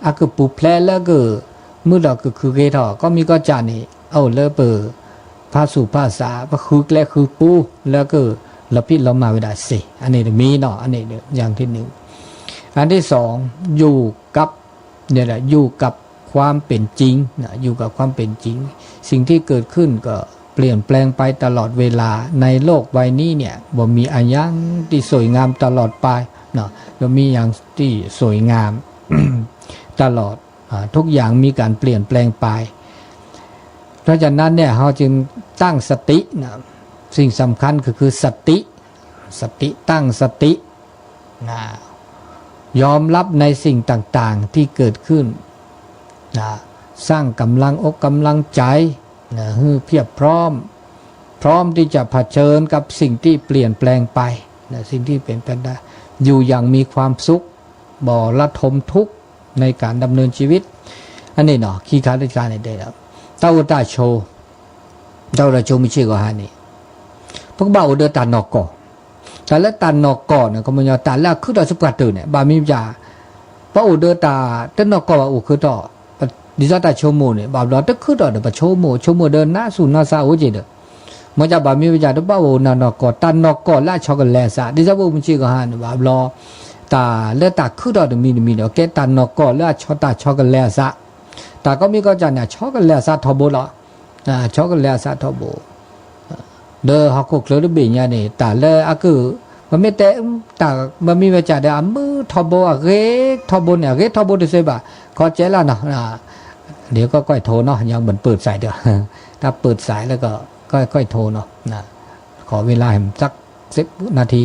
อาก็ปูเพลแล้วก็มือดอกก็คือเกทอก็มีก็จานี่เอาเลยเปิดภาษุภาษาก็คือแกลคือปูแล้วก็เราพิจเรามาเวลาสิอันนี้มีเนาะอันนี้อย่างที่หนึ่งอันที่สองอยู่กับเนี่ยแหละอยู่กับความเป็นจริงนะอยู่กับความเป็นจริงสิ่งที่เกิดขึ้นก็เปลี่ยนแปลงไปตลอดเวลาในโลกใบนี้เนี่ยบ่มีอะไรอย่างที่สวยงามตลอดไปเนาะบ่มีอย่างที่สวยงาม ตลอดทุกอย่างมีการเปลี่ยนแปลงไปเพราะฉะนั้นเนี่ยเราจึงตั้งสตินะสิ่งสำคัญคือสติตั้งสตินะยอมรับในสิ่งต่างๆที่เกิดขึ้นนะสร้างกำลังอกกำลังใจนะให้เพียบพร้อมที่จะเผชิญกับสิ่งที่เปลี่ยนแปลงไปนะสิ่งที่เปลี่ยนแปลงได้อยู่อย่างมีความสุขบ่ละทมทุกข์ในการดำเนินชีวิตอันนี้เนาะขี้ขาดการได้แล้วเต้าตาโชไม่ใช่ก็ฮานี่พวกบ่าวเดินตานอกก่อแต่ละตานอกก่อเนี่ยก็มันยาตาแล้วคือต่อสุกัดตื่นเนี่ยบามีจ่าพระอุเดตาเต้นนอกก่อว่าอุคือต่อดิฉันตาโชโมเนี่ยบาบลอตึกคือต่อเดี๋ยวโชโมเดินหน้าสู่หน้าซาโอเจเดมันจะบามีจ่าตัวบ่าวนานอกก่อตานอกก่อละช็อกโกแลตซาดิฉันว่ามันชื่อก็ฮานี่บาบลอตาเลือดตาคือต่อเดี๋ยวมีเดี๋ยวแกตานอกก่อละช็อกโกแลตซาตาก็มีก็จ่าเนี่ยช็อกโกแลตซาทอโบละช็อกโกแลตซาทอโบเด้อฮักก็เคลื่อนเบียนี่ตาเลยอะคือมันไม่แต่ตามันมีมาจากเดี๋ยวมือทอโบอะเกทอโบเนี่ยเกทอโบได้ใช่ป่ะขอเจล่ะเนาะเดี๋ยวก็ค่อยโทรเนาะยังเหมือนเปิดสายเด้อถ้าเปิดสายแล้วก็ค่อยโทรเนาะขอเวลาให้สัก10 นาที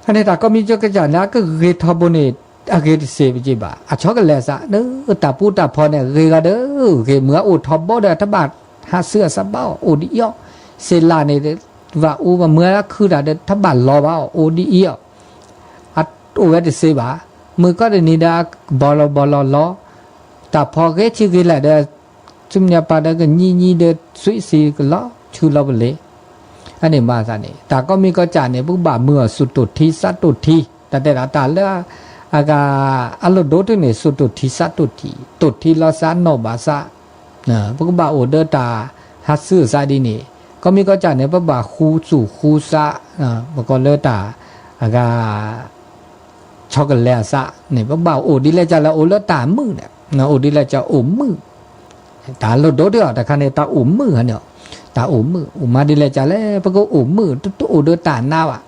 อันนี้ตาก็มีเจ้ากระจายนะก็เกทอโบเนี่ยอะเกเซไปจีบ่ะอะช็อกโกแลตซะเด้อตาพูดตาพอเนี่ยเกก็เด้อเกเมื่ออุทอโบเด้อถ้าบาดหาเสื้อซะเบ้าอุดิยอเซลาเนี่ยว่าอูมาเมื่อคือได้ถ้าบันรอว่าโอดีอีอัดโอเวดเซบามือก็ได้นี่ดาบอลลอแต่พอเกชิกิแหละเด้จุมเนี่ยปาได้ก็นี่เด้สุยซีก็ล้อชื่อเราไปเลยอันนี้มาซะนี่แต่ก็มีก็จานเนี่ยพวกบ่าเมื่อสุดตุทีสัตตุทีแต่ละตาแล้วอากาอัลโลโดตเนี่ยสุดตุทีสัตตุทีลอซานโนบาซาพวกบ่าโอเดตาฮัตซึซาดีนี่ก็มีก็จานเนี่ยบ่าคูสู่คูซะบ่ก็เลตาอากาช็อกโกแลตซะเนี่ยบ่าโอดิเลจาละโอเลตามือเนี่ยโอดิเลจาโอมือตาโลโดเด้อแต่คันเนี่ยตาโอมือเนี่ยตาโอมือมาดิเลจาละบ่ก็โอมือตุโอเดตาหน้าว่ะ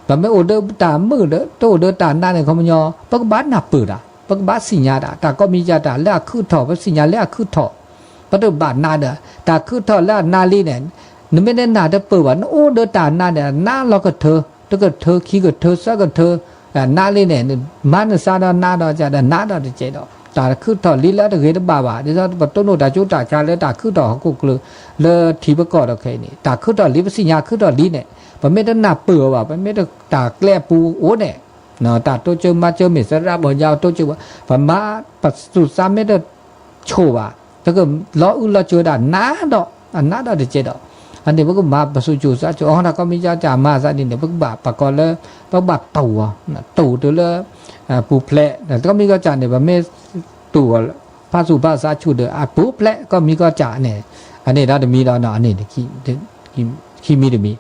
บ่ไม่โอเดตามือเด้อโตเดตาหน้าเนี่ยเขามันยอบ่ก็บาดหน้าปืดอ่ะบ่ก็บาดสิญญาดาตาก็มีจาตาแล้วคือถอบ่สิญญาแล้วคือถอบ่ได้บาดหน้าเด้อตาคือถอแล้วหน้าลีเนี่ยนึกไม่ได้หน้าเด้อเปิดว่าโอ้เด้อตาหน้าเนี่ยหน้าเราก็เธอถ้าเกิดเธอขี้ก็เธอซะก็เธอหน้าลีเนี่ยมันซาดาหน้าดอจะหน้าดอจะเจดอตาคือถอลีแล้วเกดบาดิซะปต้นโนตาจุตาจาเลตาคือถอก็กลือเลทีบก็ดอกแค่นี้ตาคือถอลีสิญญาคือถอลีเนี่ยบ่ไม่ได้หน้าเปื่อว่าบ่ไม่ได้ตาแกล้ปูโอ้เนี่ยเนาะตาโตเจอมาเจอเมสระบ่ยาวโตเจอว่าบ่มาปัสสุสามไม่ได้โชว่าถ้าเกิดล้ออึล้อเจอดาหน้าดอกหน้าดอจะเจดอ อันนี้พวกมาประสุจูซะจูอ๋อถ้าก็มีเจ้าจ่ามาซะนี่เนี่ยพวกบาปะกอนแล้วพวกบาปตัวตู่ตัวเลยปูแผลแต่ก็มีก็จ่าเนี่ยว่าไม่ตัวภาษุภาษาชุดเดอปูแผลก็มีก็จ่าเนี่ยอันนี้เราจะมีเราเนาะอันนี้ขี้มีจะมี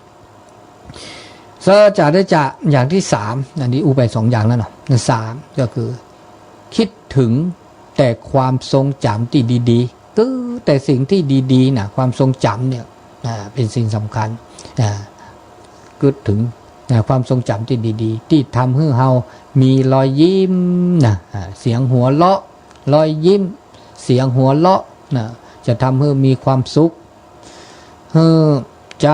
เสจ่าได้จ่าอย่างที่สามอันนี้อุไปสองอย่างแล้วเนาะสามก็คือคิดถึงแต่ความทรงจำที่ดีๆก็แต่สิ่งที่ดีๆนะความทรงจำเนี่ยเป็นสิ่งสำคัญก็ถึงความทรงจำที่ดีๆที่ทำให้เรามีรอยยิ้มนะเสียงหัวเราะรอยยิ้มเสียงหัวเราะนะจะทำให้มีความสุขใจ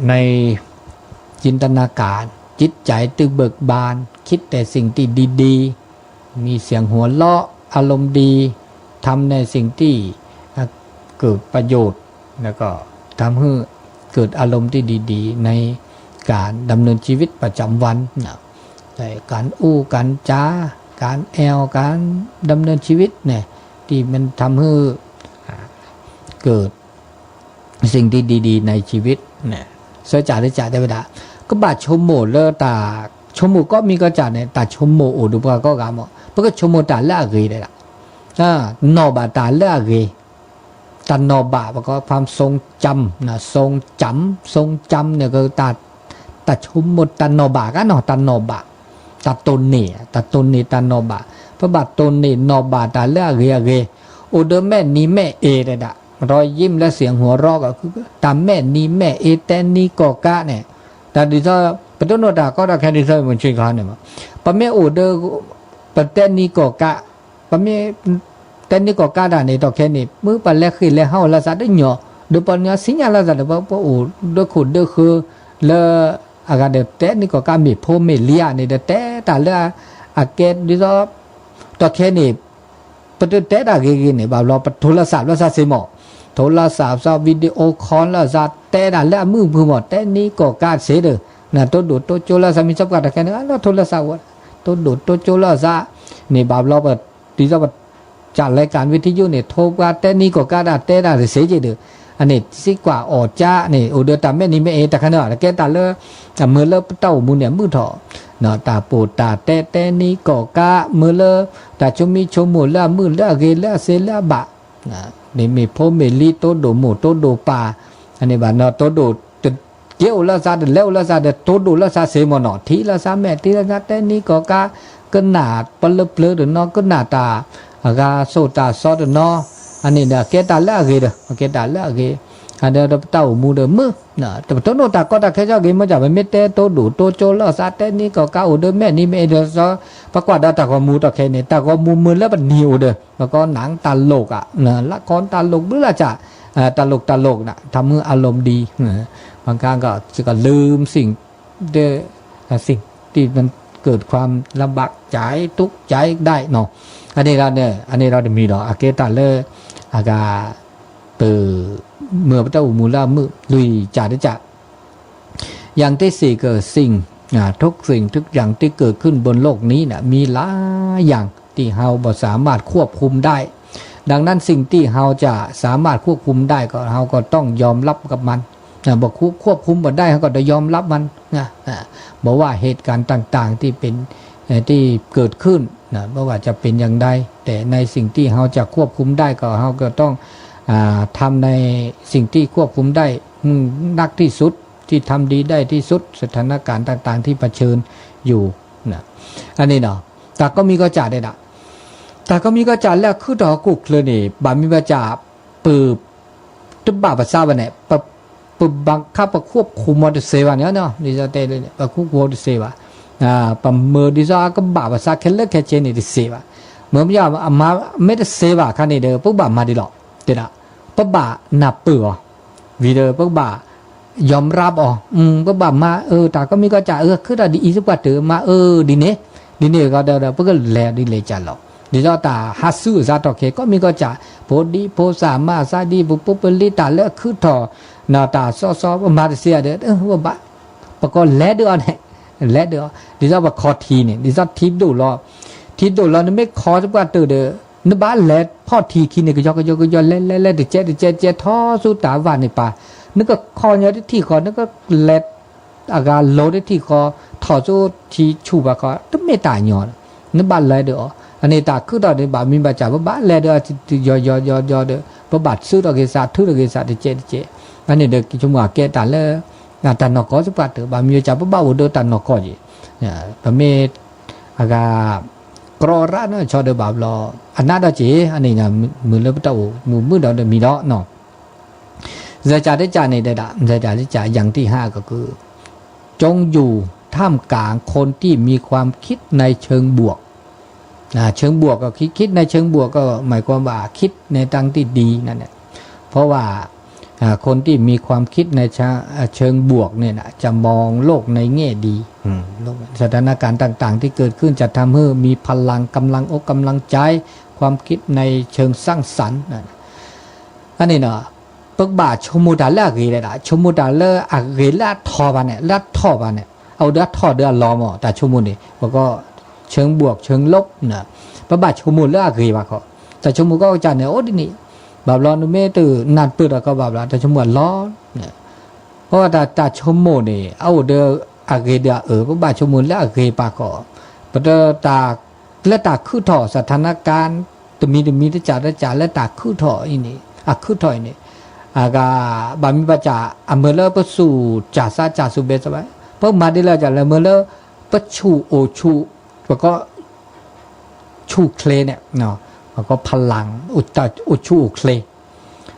ในจินตนาการจิตใจตึกเบิกบานคิดแต่สิ่งที่ดีๆมีเสียงหัวเราะอารมณ์ดีทำในสิ่งที่เกิดประโยชน์แล้วก็ทำให้เกิดอารมณ์ที่ดีๆในการดำเนินชีวิตประจำวันแต่การการจาการการดำเนินชีวิตเนี่ยที่มันทำให้เกิดสิ่งที่ดีๆในชีวิตเนี่ยเสียจ่าได้จ่าได้เวลาก็บาดชมโมเลตาชมโมก็มีก็จ่าเนี่ยตาชมโมโอดูปก็กามเพราะก็ชมโมตาเละเกยได้ละนอบาตาเละเกยตานอบาก็ความทรงจำนะทรงจำเนี่ยก็ตาชมโมตานอบาก็เนาะตานอบาตาตนเนตานอบาพระบาทตนเนนอบาตาเละเกยโอเดแม่นี้แม่เอได้ละรอยยิ้มและเสียงหัวเราะก็คือตามแม่นี้แม่เอแต่นี้ก็กะเนี่ยแต่ดิฉันเป็นต้นว่าก็ได้แค่ดิฉันมันช่วยกันเนี่ยมั้งปะแม่โอเดอร์ปะแต่นี้ก็กะปะแม่แต่นี้ก็กะได้เนี่ยต่อแค่นี้มือปะเล็กขึ้นแล้วเฮาละซะได้หยอเดี๋ยวปะเนี่ยสิญญาละซะเดี๋ยวปะโอเดอขุดเดอคือแล้วอากาศเดี๋ยวแต่นี้ก็กะมีโพมีเลียเนี่ยเดี๋ยวแต่ตาเลืออากาศดิฉันต่อแค่นี้ปะเดี๋ยวแต่ได้กี่เนี่ยแบบเราปะโทรศัพท์แล้วซะเสมอโทรศัพท์ซะวิดีโอคอลแล้วซะแต่ได้แล้วมือมือหมดแต่นี้ก็กะเสียเด้อนะตัวดูตัวโจลาซะมีจับกันแค่นี้แล้วโทรศัพท์ตัวดูตัวโจลาซะนี่แบบเราแบบดิฉันแบบจัดรายการวิทยุเนี่ยโทรว่าแต่นี้ก็กะได้แต่ได้เสียเด้ออันนี้สิกว่าออจ้านี่โอเดอตาแม่นี่แม่เอตะคันเนาะแกตาเลอมือเลเต้ามูเนี่ยมือถอเนาะตาปูตาแต่นี้ก็กะมือเลตาชมีชมูละมือละเกละเสละบะนี่มีพ่อมีลีโตโดหมูโตโดปาอันนี้บ้านเนาะโตโดเกี่ยวละซาเดแล้วละซาเดโตโดละซาเสมเนาะทีละซาแม่ทีละซาแต่นี้ก็กะก็หนาปลเปลือเนาะก็หนาตากาโซตาซอดเนาะอันนี้เนี่ยแกตาละเกเด้อแกตาละเกอันเดอเต้ามูเดมือนะแต่ต้นโนตาก็ตาแค่เจ้าเกมันจะไปเมตเตโตดูโตโจละซาแต่นี้ก็กะโอเดแม่นี่แม่เดอซอปะกว่าดาตาก็มูตาแค่นี้ตาก็มูมือแล้วมันนิวเด้อแล้วก็หนังตลกอ่ะนะละครตลกหรือละจ้ะตลกนะทำให้อารมณ์ดีบางครั้งก็จะลืมสิ่งที่มันเกิดความลำบากใจทุกข์ใจได้เนาะอันนี้เราจะมีเนาะอาเกตาเลอากาเมื่อพระเจ้ามูลามือลุยจ่าได้จ่าอย่างที่สี่เกิดสิ่งทุกสิ่งทุกอย่างที่เกิดขึ้นบนโลกนี้นะมีหลายอย่างที่เราบ่สามารถควบคุมได้ดังนั้นสิ่งที่เราจะสามารถควบคุมได้ก็เราก็ต้องยอมรับกับมันบอกควบคุมบ่ได้เราก็ต้องยอมรับมันบอกว่าเหตุการณ์ต่างๆที่เป็นที่เกิดขึ้นนะไม่ว่าจะเป็นอย่างใดแต่ในสิ่งที่เราจะควบคุมได้ก็เราก็ต้องทำในสิ่งที่ควบคุมได้นักที่สุดที่ทำดีได้ที่สุดสถานการณ์ต่างๆที่เผชิญอยู่นะอันนี้เนาะแต่ก็มีก็จ่าได้ละแต่ก็มีก็จ่าแล้วคือดอกกุกเลยนี่บามีก็จ่าปืบตุบบาภาษาวันเนี่ยปบังคับควบคุมมอเตอร์เซวะเนี่ยเนาะดิจะเตะเลยควบคุมมอเตอร์เซวะปมมือดิจะก็บาภาษาแค่เล็กแค่เจนี่ดิเซวะเมื่อไม่ยอมมาไม่ได้เซวะคันนี้เด้อปุ๊บบามาดิหรอกเดี๋ยวละปุ๊บบาหนับปือวีเดอปุ๊บบายอมรับปุ๊บบามาแต่ก็มีก็จ่าคือแต่ดีสุดกว่าเถอะมาดีเน่ก็เดี๋ยวปุ๊บก็แลดีเลยจ่าหรอกดิจะตาฮัสซูซาตอกเคก็มีก็จ่าโพดีโพสามาซาดีปุ๊บลิตาเลคือถอนาตาซอมาเสียเด้อว่าบะปะก็แลเด้อเนี่ยแลเด้อดิจะว่าคอทีเนี่ยดิจะทิปดูรอนี่ไม่คอสักว่าเตอเด้อ นบ้านแลพ่อทีคินเนี่ยก็ยอกเล่เดเจท่อสู้ตาวันในป่านึกก็คอเนี่ยที่คอนึกก็แลอาการโลได้ที่คอถอดสู้ทีชูบะคอต้องไม่ตายหยอดนึกบ้านแลเด้ออันนี้ตาคือตอนนี้บ้านมีบาจ่าบ้านแลเด้อยอเด้อพระบาทซื้อดอกเกษาทุดอกเกษาเดเจอันนี้เด็กชั่วโมงแกตันเลยตันนกอสุปัตเด้อบามีจ่าบ้าอุดตันนกอจีเนี่ยบามีอากากรอระเนาะชอเดบาบลออันนั้นได้จีอันนี้นะมือเล็บเต้ามือเดาเดมีเนาะเนาะจะจ่าได้จ่าในเดดะจะจ่าได้จ่าอย่างที่5ก็คือจงอยู่ท่ามกลางคนที่มีความคิดในเชิงบวกเชิงบวกก็คิดในเชิงบวกก็หมายความว่าคิดในทางที่ดีนั่นแหละเพราะว่าคนที่มีความคิดในเชิงบวกเนี่ยนะจะมองโลกในแง่ดีสถานการณ์ต่างๆที่เกิดขึ้นจะทำให้มีพลังกำลังอกกำลังใจความคิดในเชิงสร้างสรรค์อันนี้เนาะปกบาชมูดาเลกีเลยนะชมูดาเลอะเกลาทอบานเนี่ยลัดทอบานเนี่ยเอาเดือดทอเดือดล้อมอ่ะแต่ชมูนี่แล้วก็เชิงบวกเชิงลบนะปกบาชมูเลอะกีบาเขาแต่ชมูก็จะเนี่ยโอ้ดินี่บาบลอนเมตือนัดปืดก็บาบลาแต่ชมูล้อเนี่ยเพราะว่าแต่ชมูนี่เอาเดืออะเกเดือปกบาชมูเลอะกีปาก็ปะเดตาและตาคือถอสถานการณ์ตมีที่จ่าและตาคือถออีนี่คือถอยนี่อากาบามีปัจจาอเมเลปสู่จ่าซาจ่าสุเบสไว้เพราะมาได้แล้วจ่าเมเลปชูโอชูแล้วก็ชูเคลเนี่ยเนาะแล้วก็พลังอุชูเคล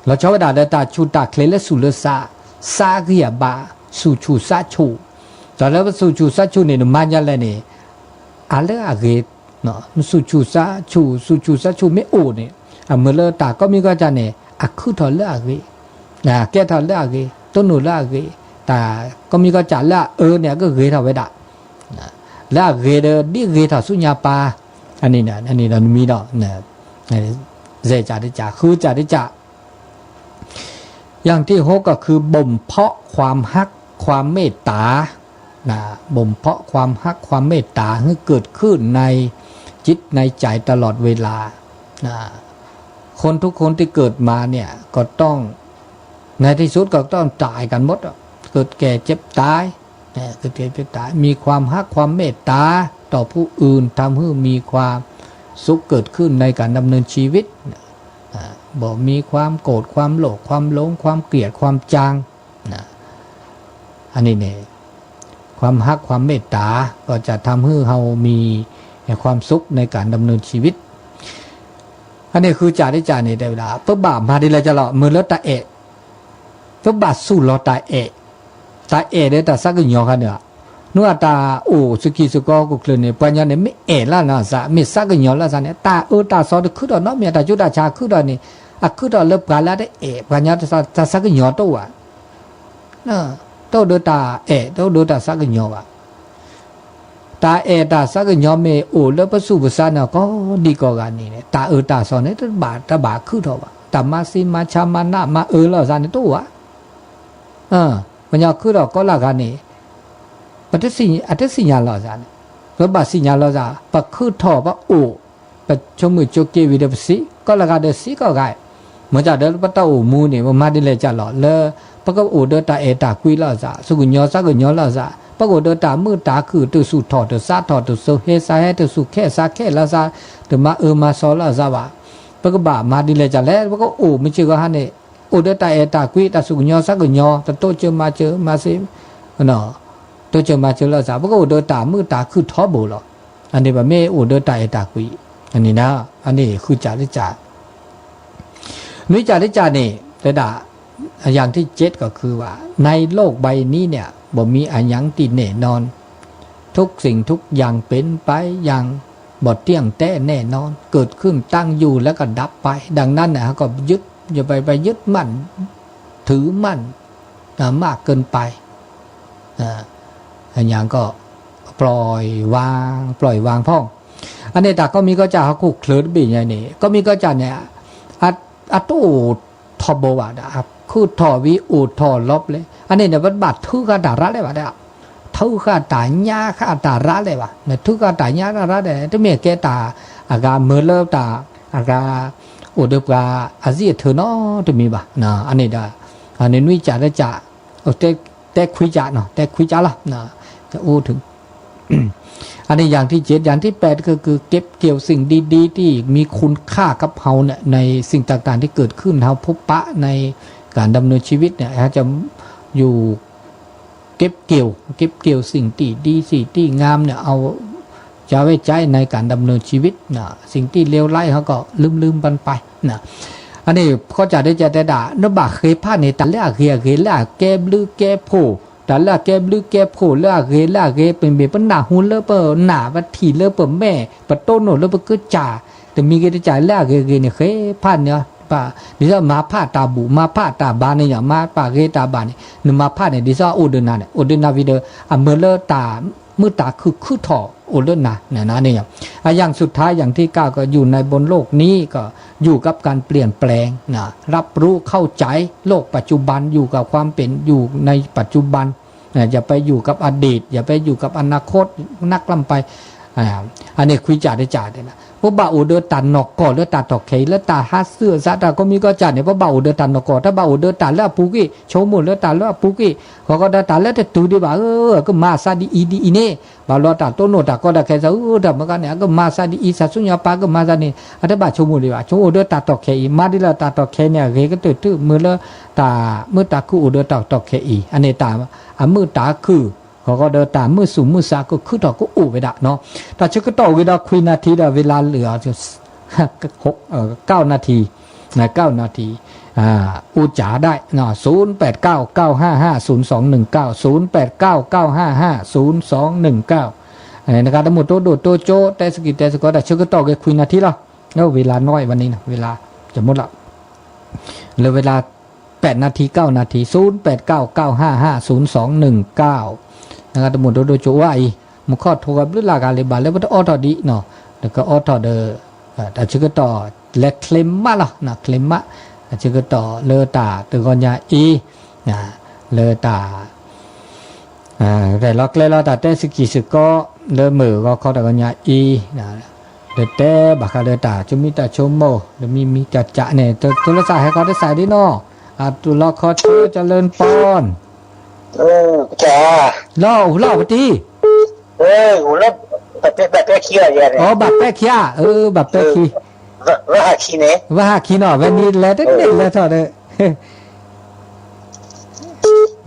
เราชอบด่าตาชูตาเคลและสุเลซาเกียบาสู่ชูซาชูตอนแล้วสู่ชูซาชูเนี่ยมันยันเลยเนี่ยอะไรอะเกตเนาะสู่ชูซาชูไม่โอเนี่ยอเมเลตาก็มีก็จะเนี่ยคือถอดเลอะเกแกถอดเลอะเกต้นหนูเลอะเกแต่ก็มีก็จะละเนี่ยก็เกถอดไว้ด่าละเกเดดิเกถอดสุญญาปาอันนี้เรามีเนาะเนี่ยเจจ่าได้จ่าคือจ่าได้จ่าอย่างที่6ก็คือบ่มเพาะความฮักความเมตตาบ่มเพาะความฮักความเมตตาให้เกิดขึ้นในจิตในใจตลอดเวลาคนทุกคนที่เกิดมาเนี่ยก็ต้องในที่สุดก็ต้องตายกันหมดเกิดแก่เจ็บตายเกิดแก่เจ็บตายมีความฮักความเมตตาต่อผู้อื่นทำให้มีความสุขเกิดขึ้นในการดำเนินชีวิตบอกมีความโกรธความโลภความหลงความเกลียดความจางอันนี้เนี่ยความฮักความเมตตาก็จะทำให้เรามีความสุขในการดำเนินชีวิตอันนี้คือจ่าได้จ่าในเวลาเพื่อบาปมาดีเลยจะหล่อมือแล้วตาเอะเพื่อบาปสู้รอตาเอะเด้อตาสักหยอกันเนี่ยนัวตาโอ้สกีสกอกุเคลเนี่ยปัญญาเนี่ยไม่เอะละนะซะไม่สักหยอละซะเนี่ยตาตาสอดคือดอกเนาะเมียตาจุดาชาคือดอกนี่คือดอกเลิบกาละได้เอะปัญญาตาสักหยอตัวโตเดตาเอะโตเดตาสักหยอว่ะตาตาสักหยอเมโอ้แล้วประสูภาษาเนี่ยก็ดีกว่ากันนี่เนี่ยตาตาสอนเนี่ยตาบาคือดอกว่ะตามาซิมาชามานะมาละซะเนี่ยตัวว่ะปัญญาคือดอกก็ละกันนี่ปัจจัยสิญญาลอซาแล้วบาสิญญาลอซาปะคือถอปะโอปะชมือโจเกวิเดปสิก็ละกาเดสิก็ไกเหมือนจะเดปะตาโอมูนี่มาดิเลจะหลอเลปะก็โอเดตาตากุยลอซาสุกุญญอซากุญญอลอซาปะก็เดตามือตาคือตุสุถอตุซาถอตุโซเฮซาเฮตุสุแค่ซาแค่ลอซาตมามาซอลอซาบะปะก็บามาดิเลจะแล้วปะก็โอไม่ชื่อก็ฮันนี่โอเดตาตากุยตาสุกุญญอซากุญญอตะโตเจอมาซิเนาะตัวเจอมาเจอแล้วจ้าพวกโอเดตามือตาคือท้อโบหรออันนี้แบบไม่โอเดตาตากุยอันนี้นะอันนี้คือจ่าได้จ่านุ้ยจ่าได้จ่านี่แต่ด่าอย่างที่7ก็คือว่าในโลกใบนี้เนี่ยบ่มีอันยังตีแน่นอนทุกสิ่งทุกอย่างเป็นไปอย่างบ่เที่ยงแท้แน่นอนเกิดขึ้นตั้งอยู่แล้วก็ดับไปดังนั้นนะก็ยึดอย่าไปยึดมั่นถือมั่นมากเกินไปอันอย่างก็ปล่อยวางพ่องอันนี้แต่ก็มีก็จะเขาคุกเคลื่อนบีอย่างนี้ก็มีก็จะเนี่ยตู้ทอบวะนะครับคือทอวิอูทอลบเลยอันนี้เนี่ยบัดทุกข์ตาระเลยวะเนี่ยทุกข์ตาหญ้าข้าตาระเลยวะเนี่ยทุกข์ตาหญ้าระเลยที่เมียแกตาอาการเมื่อเลิกตา aga odep ga azi thono to mi ba na ane da ane nui ja da jaแต่คุยจาเนาะแต่คุยจาละนะจะอู้ถึง อันนี้อย่างที่7อย่างที่8ก็คือเก็บเกี่ยวสิ่งดีๆที่มีคุณค่ากับเฮาเนี่ยในสิ่งต่างๆที่เกิดขึ้นเฮาพบปะในการดำเนินชีวิตเนี่ยจะอยู่เก็บเกี่ยวสิ่งที่ดีสิ่งที่งามเนี่ยเอาจะไว้ใจในการดำเนินชีวิตนะสิ่งที่เลวร้ายเขาก็ลืมมันไปนะอันนี้เขาจะได้ด่านบะเคยพาในตะละเกละแกบลือแกโพตะละแกบลือแกโพละเกเป็นเปนหน้าหุ่นเลเปหน้าวัดถีเลเปแม่ปะโตโนเลเปก็จ่าแต่มีก็จ่าละเกเนี่ยเคยพาเนี่ยป่ะดิซะมาพาตาบุมาพาตาบานเนี่ยมาปาเกตาบานเนี่ยนมาพาเนี่ยดิซะโอเดนาเนี่ยโอเดนาวิเดอเมเลตามือตาคือถอโอเดนาเนี่ยนะเนี่ยอย่างสุดท้ายอย่างที่9ก็อยู่ในบนโลกนี้ก็อยู่กับการเปลี่ยนแปลงนะรับรู้เข้าใจโลกปัจจุบันอยู่กับความเป็นอยู่ในปัจจุบันอย่าไปอยู่กับอดีตอย่าไปอยู่กับอนาคตนักล้ำไปอันนี้คุยจ่าได้จ่าได้นะพวกบ่าวเดือตันนกก่อเลือตาตอกเคแล้วตาฮัสเสื้อซาตาก็มีก็จ่าเนี่ยพวกบ่าวเดือตันนกก่อถ้าบ่าวเดือตันแล้วปุกี้โชว์หมดแล้วตาแล้วปุกี้เขาก็ได้ตาแล้วแต่ตูดีบ่าก็มาซาดีอีดีอีเน่บ่าวรอตาโตโนตาก็ได้แค่ซะแต่เมื่อกี้เนี่ยก็มาซาดีอีซาสุญญาปาก็มาซานี่อันนี้บ่าโชว์หมดเลยว่ะโชว์เดือตาตอกเคมาดีแล้วตาตอกเคเนี่ยเรก็ตื่นมือแล้วตาเมื่อตาคือเดือตาตอกเคอีอันนี้ตามือตาคือเขาก็เดินตามมือสูงมือสาก็คือต่อก็อู่ไปด่ะเนาะแต่ชักก็ต่อเวลาคุยนาทีเวลาเหลือจะ9 นาทีนะ9 นาทีอูจ๋าได้เนาะ0899550219 นะครับทั้งหมดโตโจแต่สกิแต่สก็แต่ชักก็ต่อคุยนาทีละแล้วเวลาน้อยวันนี้นะเวลาจะหมดละเหลือเวลา8 นาที 9 นาที0899550219นะครับทั้งหมดโดยโจว่ามุขอโทรกับหลักอะไรบ้างแล้วก็ออทอดีเนาะแล้วก็ออทอเดอแต่ชื่อก็ต่อและเคลมมาละนะเคลมมาชื่อก็ต่อเลอตาตึงกอนยาอีนะเลอตาแต่ล็อกเลยเราแต่เตสกิสก็เลอมือก็เขาแต่กอนยาอีนะเดเต้บักเลอตาจุมิตาชมโมเดมีจัดจะเนี่ยตัวละสายให้เขาได้ใส่ดิเนาะตัวล็อกคอเธอจะเลินปอนจ้าล่อปฏิหูแล้วแบบแป๊ะขี้อะไรเนี่ยแบบแป๊ะขี้แบบแป๊ะขี้ว่าขี้เนี่ยว่าขี้เนาะวันนี้แล้วเด็กแล้วเท่าเด้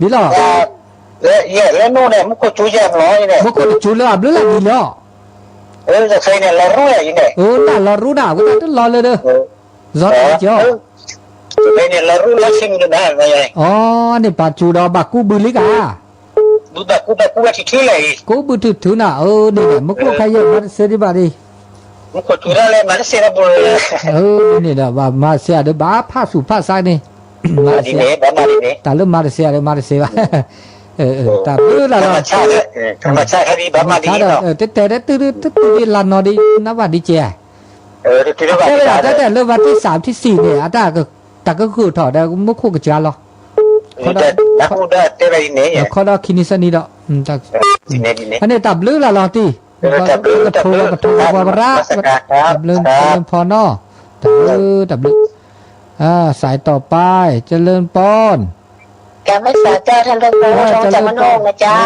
ดีล่ะแล้วโน่นเนี่ยมันก็จูแยมร้อยเนี่ยมันก็จูแล้วอับแล้วดีแล้วจะใครเนี่ยเรารู้อย่างนี้น่ะเรารู้น่ะก็ต้องรอเลยเด้อรอได้จ้ะใครเนี่ยเรารู้แล้วชิมกันได้ไงนี่ปัจจุบันบักกูบุลิกาบักกูว่าที่ที่เลยกูบุตรถือน่ะนี่มันก็ใครยังมาเสียดีบ่ดีมันก็ถือได้เลยมันเสียระบุเลยนี่นะว่ามาเสียเด้อบ้าผ้าสูผ้าใส่นี่มาดีเนี่ยบ้ามาดีเนี่ยแต่เริ่มมาเสียว่ะแต่ละธรรมชาติครับพี่บ้ามาดีเนาะแต่ตื้อลานนอดีนับว่าดีเจที่ระบาดแต่เริ่มวันที่3ที่4เนี่ยแต่ก็คือถอดได้ไม่คู่กับจ้าหรอกเขาได้เตะอะไรเนี่ยเขาได้คินิสนีดอกจากอันนี้ตับลื้อละลองที่ตับลื้อวาระตับลื้อพอนอตับลื้อสายต่อไปเจริญปอนแกไม่สายเจ้าท่านพระครูทองจำมโนนะเจ้า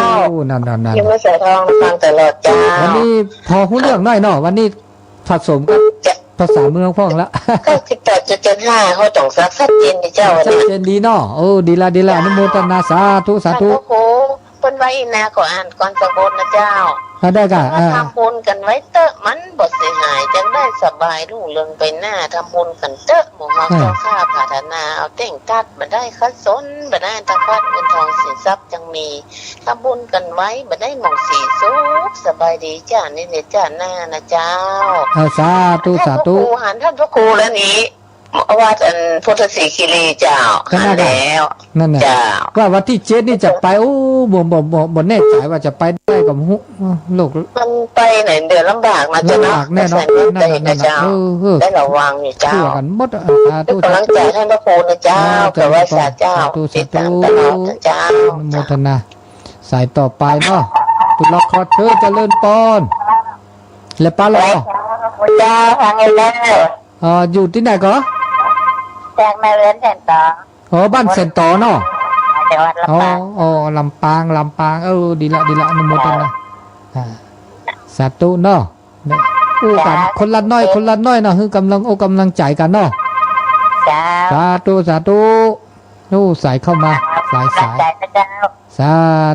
นั่นยังไม่สายทองฟังตลอดเจ้าวันนี้พอหูเรื่องน้อยเนาะวันนี้ผสมกับภาษาเมืองพ่องแล้วก็18.75เขาต้องซักชัดเจนดีเจ้าชัดเจนดีเนาะดีละอนุโมทนาสาธุโอ้โหเปิ้นไว้นาก็อ่านก่อนสะบนนะเจ้าได้ก็ทำบุญกันไว้เตอะมันบ่เสียหายจังได้สบายรุ่งเรืองไปหน้าทำบุญกันเตอะหมู่เฮาเจ้าข้าพัฒนาเอาเต่งตัดบ่ได้คัดสนบ่ได้ตะพัดเงินทองสินทรัพย์จังมีทำบุญกันไว้บ่ได้หม่องสีสุขสบายดีจ้านี่เนี่ยจ้าหน้านะเจ้าสาธุหันท่านพระครูแล้วนี้ว่าพุทธศรีคีรีเจ้าแล้วนั่นแหละว่าวันที่7นี่จะไปบ่แน่ใจว่าจะไปได้กับโลกมันไปไหนเดือดลำบากมาจะลำบากแน่นอนนะเจ้าได้ระวังนี่เจ้ากันหมดกำลังใจให้พระครูนะเจ้าแต่ว่าสาเจ้าติดตามตลอดเจ้าโมทนาสายต่อไปเนาะตุลคอเจริญปอนและป้าหล่อเจ้าฟังแล้ว อยู่ที่ไหนก็ จากแม่เวียนแสนต่อ อ๋อบ้านเซนตอเนาะ จังหวัดลำปาง อ๋อลำปางดีละอนุโมทนาสาธุเนาะอู้กันคนละน้อยเนาะคือกำลังใจกันเนาะ เจ้า สาธุนู่สายเข้ามาสาย ใจนะเจ้า สา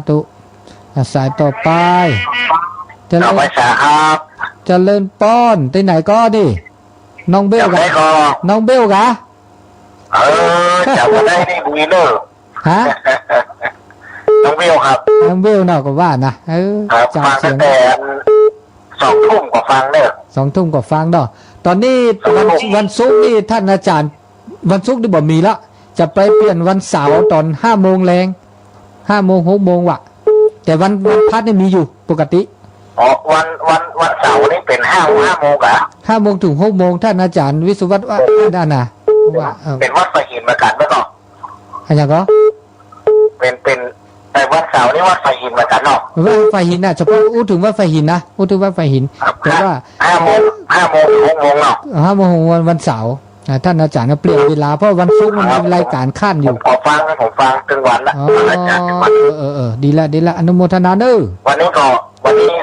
ธุสายต่อไปเจริ เรา ญ ไปสาครับ เจริญป้อนที่ไหนก็ดิน้องเบล จำ กะ ได้ก็ น้องเบลกะ จำมาได้นี่บุยเนอร์ ฮะ น้องวิวครับ น้องเบลเนาะก็ว่านะครับ จำ ฟัง เสี ตั้ ย ง ง แต่2 ทุ่มกว่าฟังเนอะ 2 ทุ่มก็ฟังเนาะตอนนี้วันศุกร์นี่ท่านอาจารย์วันศุกร์นี่บ่มีละจะไปเปลี่ยนวันเสาร์ตอน5 โมงแรง5 โมง6 โมงว่ะแต่วันพัดนี่มีอยู่ปกติ อ๋อวันเสาร์นี่เป็น5 โมงกะ 5 โมงถึง6 โมงท่านอาจารย์วิศวัตว่าด้านน่ะว่าเป็นวัดไฟหินมากันไหมก็ อะไรก็ เป็นแต่วันเสาร์นี่วัดไฟหินมากันเนาะ ว่าไฟหินน่ะเฉพาะอู้ถึงว่าไฟหินนะอู้ถึงว่าไฟหินแต่ว่า 5 โมงถึง 6 โมงเนาะ 5 โมงวันเสาร์ท่านอาจารย์ก็เปลี่ยนเวลาเพราะวันศุกร์มันมีรายการขั้นอยู่ ผมฟังถึงวันละ อาจารย์ถึงวัน ดีละอนุโมทนาเด้อ วันนี้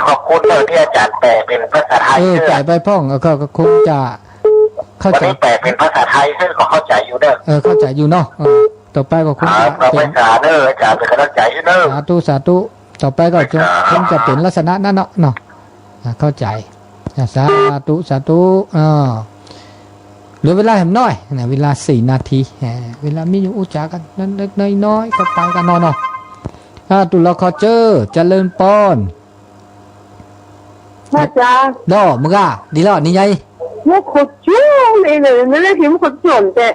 ขอบคุณเลยที่อาจารย์แปลเป็นภาษาไทย จ่ายไปพ่องก็คงจะเข้า วัน ใจ นี้แปลเป็นภาษาไทยซึ่งก็เข้าใจอยู่เด้อ เข้าใจอยู่เนาะต่อไปก็คงจะ เรา เป็ ไป น สาเด้ออาจารย์เป็นกำลังใจอยู่เด้อ สาธุต่อไปก็จะคงจะเป็นลักษณะนั้นเนาะเข้าใจสาธุเหลือเวลาแหมน้อยนะเวลา4 นาทีเวลามีอยู่อุจจากันนั้นเล็กน้อยก็ไปกันเนาะตุลคอเจอเจริญปอน อาจารย์ ดอมึงอ่ะดีแล้วนี่ไง มุกขดจุ้งเลยไม่ได้พิมพ์ขดส่วนแต่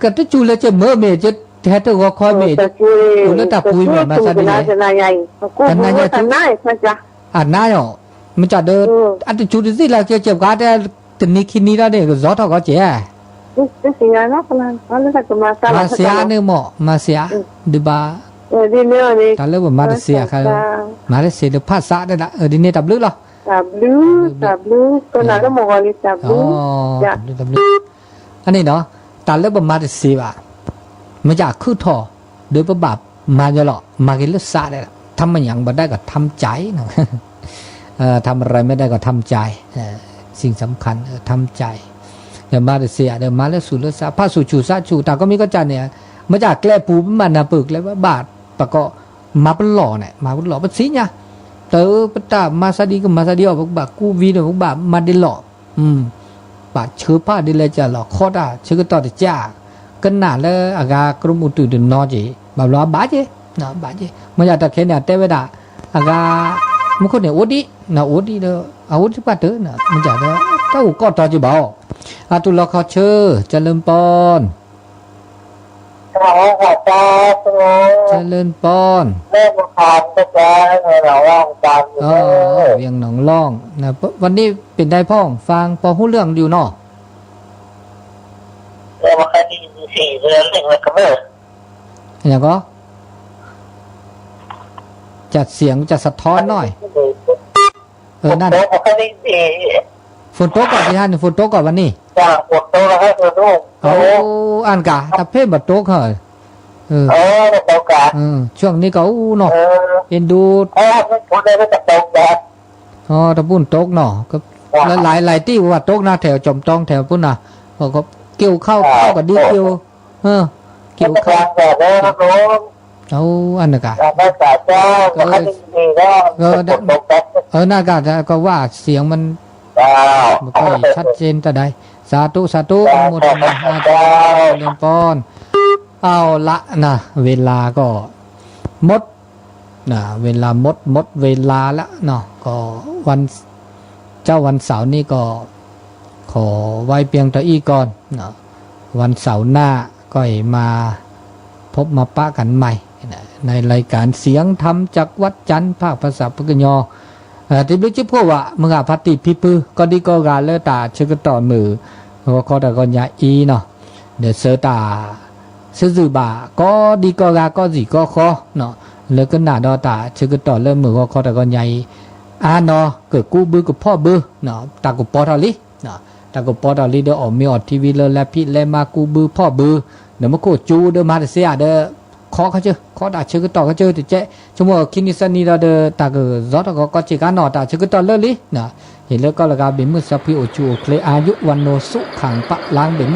ก็จะจูเลยจะเมื่อเมจะแท้ตัวคอยเม แต่ช่วยมาซะดีเลยนายใหญ่กูนายทนายอาจารย์ นายอ๋อมันจะเดินอันจะจูดิสิละเจ็บกาแต่ตนี่คินี่แล้วเนี่ยก็จอดก็เจ๊จะเสียนะคนนั้นอันนั้นก็มาเสียเนี่ยหมอมาเสียดีบ้าดีเนี่ยนี่ ตอนเริ่มมาเสียครับมาเสียเดี๋ยวภาษาได้ละดีเนี่ยตับลึกหรอตับลึกก็น่าจะมองเลยตับลึกอันนี้เนาะตอนเริ่มมาเสียมันจะคือท่อโดยประบามาจะหรอมากินเลือดซาได้ทำมันอย่างบ่ได้ก็ทำใจนะทำอะไรไม่ได้ก็ทำใจสิ่งสำคัญทำใจเดี๋ยวมาเสียเดี๋ยวมาแล้วสู่เลือดซาผ้าสู่ชูซาชูแต่ก็มีก็จะเนี่ยมาจากแกล้ปูมันนะปึกแล้วว่าบาทปะก็มาเป็นหล่อเนี่ยมาเป็นหล่อเป็นสีเนี่ยเตอปะตามาซาดีก็มาซาดีออกบากูวีเนี่ยบามาได้หล่อบาเชื้อผ้าได้เลยจะหล่อคอด่าเชื้อก็ต่อแต่จ้ากันหนาแล้วอากากรุมอุตุดินนอจีแบบล้อบาจีนะบาจีมันอยากตะเคียนเนี่ยเต้เวดาอากามันคนเนี่ยโอดีนะโอดีเด้อเอาโอดีปัดเด้อนะมันจะเด้อเต้าก็ต่อจีบ่อาตุลอคอเชอเจริญปอนเจริญปอนเล่นละครก็แจ้เราว่างกันเวียงหนองล่องนะวันนี้เป็นได้พ่องฟังพอหู้เรื่องอยู่เนาะแล้วมาคดี4 เดือนเรื่องอะไรกันเมื่ออย่างก็จัดเสียงจัดสะท้อนหน่อยนั่นฝนตกก่อนที่ท่านฝนตกก่อนวันนี้ฝนตกแล้วให้ฝนตกอันกะถ้าเพ่บัดตกเหรอตกกะช่วงนี้ก็เนาะเอ็นดูฝนได้ก็จะตกแบบตะปุ่นตกเนาะก็หลายที่ว่าตกนะแถวจอมตองแถวปุ่นน่ะก็เกี่ยวเข้ากับดีเกี่ยวเกี่ยวเข้าเอาอันนั้นกะน่ากะก็ว่าเสียงมันไม่ค่อยชัดเจนแต่ใดสาธุโมทนาอาจารย์เรียนปอนเอาละนะเวลาก็หมดนะเวลาหมดเวลาแล้วเนาะก็วันเสาร์นี้ก็ขอไว้เพียงเท่านี้ก่อนเนาะวันเสาร์หน้าก็มาพบมาปะกันใหม่ในรายการเสียงธรรมจากวัดจันทร์ภาคภาษาปกญอที่รู้จิพวกว่ามึงพัติพิพือก็ดีก็กาเลตาเชื่อต่อมือว่าก็แต่ก็ยาอีเนาะเดี๋ยวเสือตาซื้อบาก็ดีก็กาก็สิก็คอเนาะแล้วก็หน้าดอตาเชื่อต่อเริ่มมือก็แต่ก็ยาเนาะเกิดกู้บื้อกับพ่อบื้อเนาะตากับปอทอลิเนาะ ตาก็ปอดอลีเดอออกมีออกทีวีเลยและพี่และมากูบือพ่อบือเดี๋ยวมาโคจูเดอมาเสียเดอขอเขาเจอขอด่าเชื่อก็ต่อเขาเจอแต่เจ๊ชั่วโมงคินิสันนี่เราเดอตาก็รอดก็จิการนอด่าเชื่อก็ต่อเลยลินะเห็นแล้วก็ละกาเป็นมือสัพพิโอจูเคลอายุวันโนสุขังปะล้างเป็น